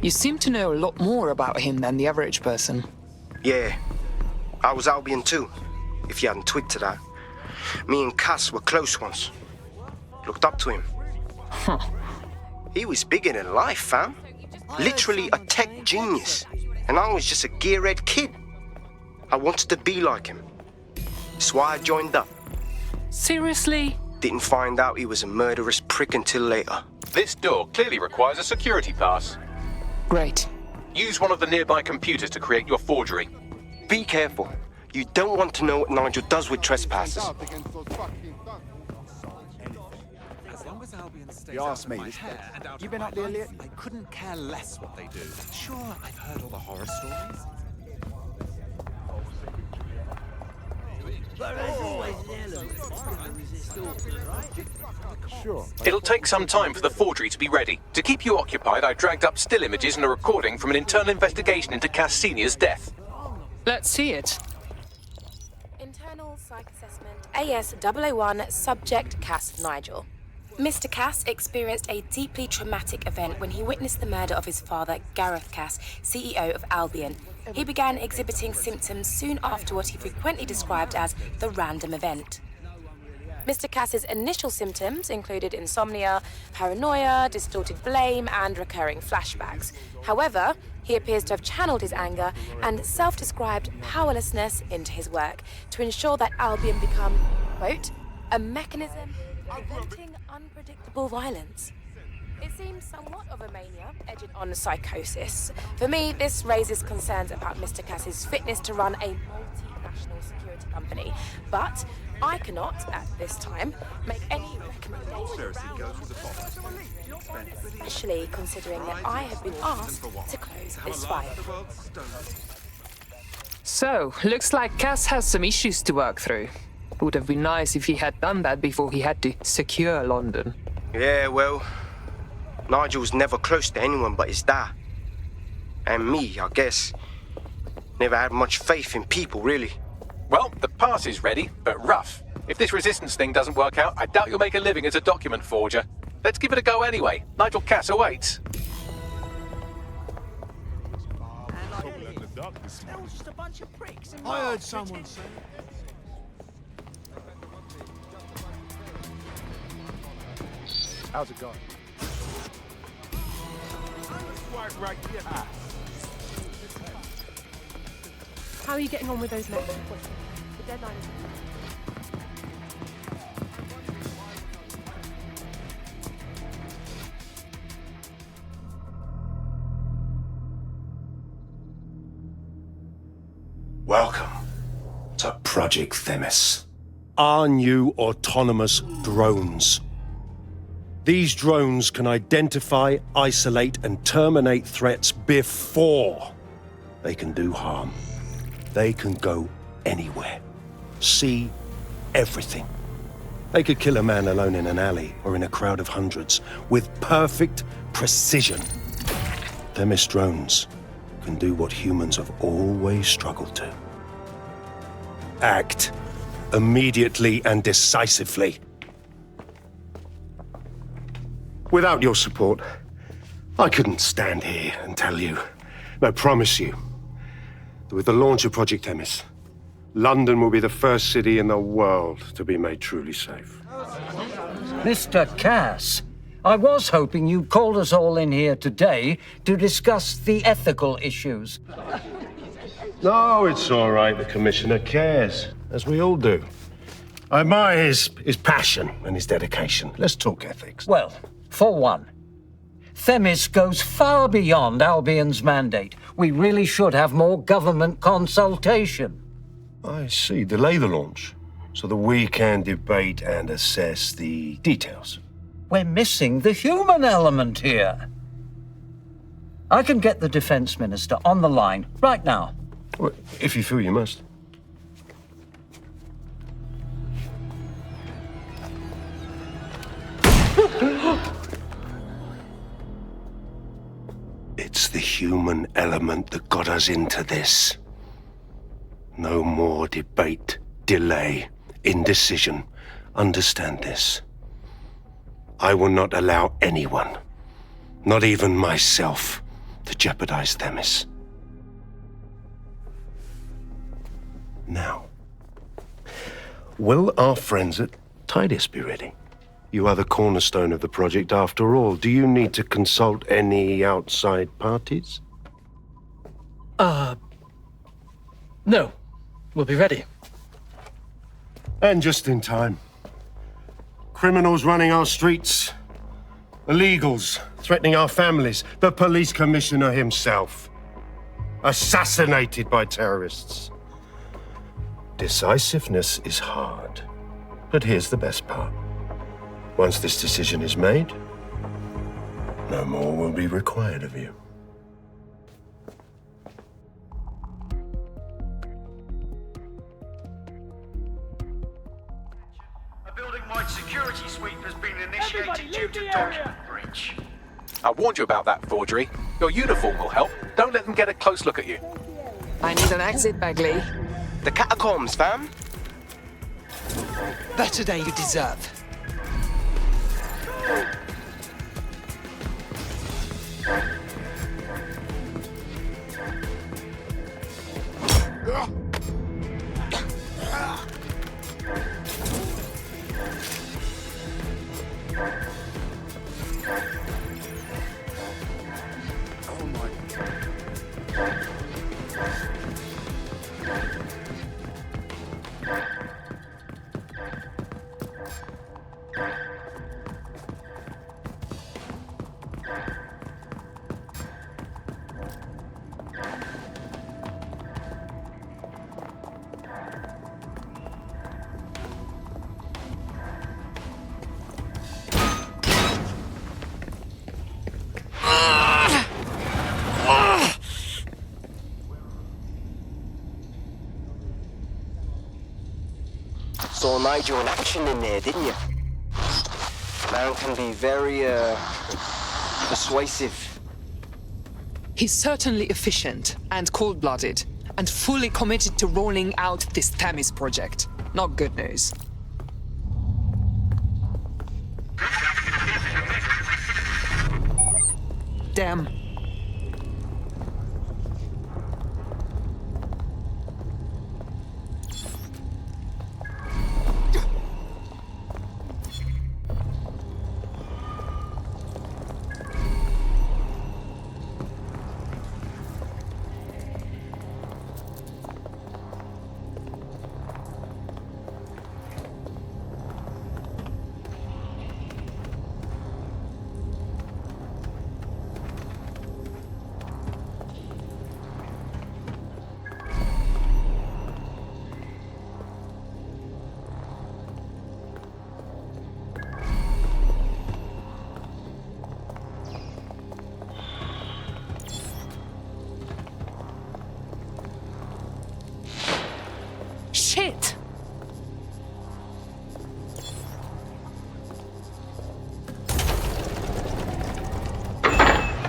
You seem to know a lot more about him than the average person. Yeah, I was Albion too, if you hadn't twigged to that. Me and Cass were close once. Looked up to him. Huh. He was bigger than life, fam. Literally a tech genius. And I was just a gearhead kid. I wanted to be like him. That's why I joined up. Seriously? Didn't find out he was a murderous prick until later. This door clearly requires a security pass. Great. Use one of the nearby computers to create your forgery. Be careful. You don't want to know what Nigel does with trespassers. You asked me, you been up there lately? I couldn't care less what they do. Sure, I've heard all the horror stories. Sure. It'll take some time for the forgery to be ready. To keep you occupied, I dragged up still images and a recording from an internal investigation into Cass Sr.'s death. Let's see it. Internal psych assessment AS-001, subject Cass Nigel. Mr. Cass experienced a deeply traumatic event when he witnessed the murder of his father, Gareth Cass, CEO of Albion. He began exhibiting symptoms soon after what he frequently described as the random event. Mr. Cass's initial symptoms included insomnia, paranoia, distorted blame, and recurring flashbacks. However, he appears to have channeled his anger and self-described powerlessness into his work to ensure that Albion become, quote, a mechanism preventing unpredictable violence. It seems somewhat of a mania, edging on psychosis. For me, this raises concerns about Mr. Cass's fitness to run a multinational security company. But I cannot, at this time, make any recommendations, especially considering that I have been asked to close this file. So, looks like Cass has some issues to work through. Would have been nice if he had done that before he had to secure London. Yeah, well, Nigel's never close to anyone but his dad. And me, I guess. Never had much faith in people, really. Well, the pass is ready, but rough. If this resistance thing doesn't work out, I doubt you'll make a living as a document forger. Let's give it a go anyway. Nigel Cass awaits. I heard someone say. How's it going? How are you getting on with those men? The deadline is... Welcome to Project Themis. Our new autonomous drones. These drones can identify, isolate, and terminate threats before they can do harm. They can go anywhere, see everything. They could kill a man alone in an alley or in a crowd of hundreds with perfect precision. Themis drones can do what humans have always struggled to. Act immediately and decisively. Without your support, I couldn't stand here and tell you, I promise you, that with the launch of Project Themis, London will be the first city in the world to be made truly safe. Mr. Cass, I was hoping you called us all in here today to discuss the ethical issues. No, it's all right. The Commissioner cares, as we all do. I admire his passion and his dedication. Let's talk ethics. Well, for one, Themis goes far beyond Albion's mandate. We really should have more government consultation. I see. Delay the launch so that we can debate and assess the details. We're missing the human element here. I can get the Defense Minister on the line right now. Well, if you feel you must. It's the human element that got us into this. No more debate, delay, indecision. Understand this. I will not allow anyone, not even myself, to jeopardize Themis. Now, Will our friends at Titus be ready? You are the cornerstone of the project after all. Do you need to consult any outside parties? No. We'll be ready. And just in time. Criminals running our streets. Illegals threatening our families. The police commissioner himself. Assassinated by terrorists. Decisiveness is hard. But here's the best part. Once this decision is made, no more will be required of you. A building-wide security sweep has been initiated due to document breach. I warned you about that forgery. Your uniform will help. Don't let them get a close look at you. I need an exit, Bagley. The catacombs, fam. Better day you deserve. Saw Nigel in action in there, didn't you? Man can be very, persuasive. He's certainly efficient and cold-blooded, and fully committed to rolling out this Themis project. Not good news. Damn. Shit!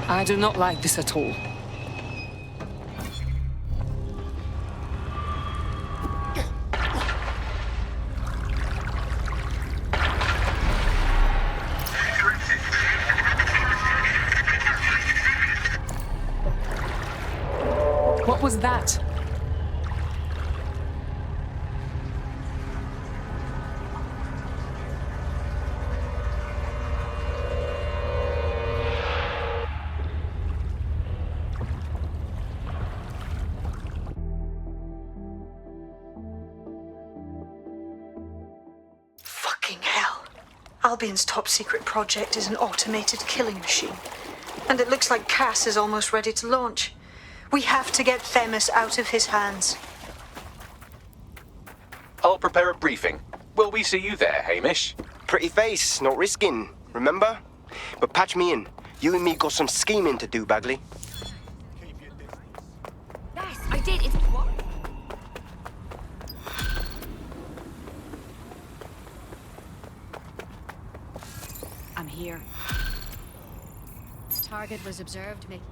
I do not like this at all. What was that? Fucking hell. Albion's top secret project is an automated killing machine. And it looks like Cass is almost ready to launch. We have to get Themis out of his hands. I'll prepare a briefing. Will we see you there, Hamish? Pretty face, not risking, remember? But patch me in. You and me got some scheming to do, Bagley. Yes, I did. It's what? I'm here. Target was observed making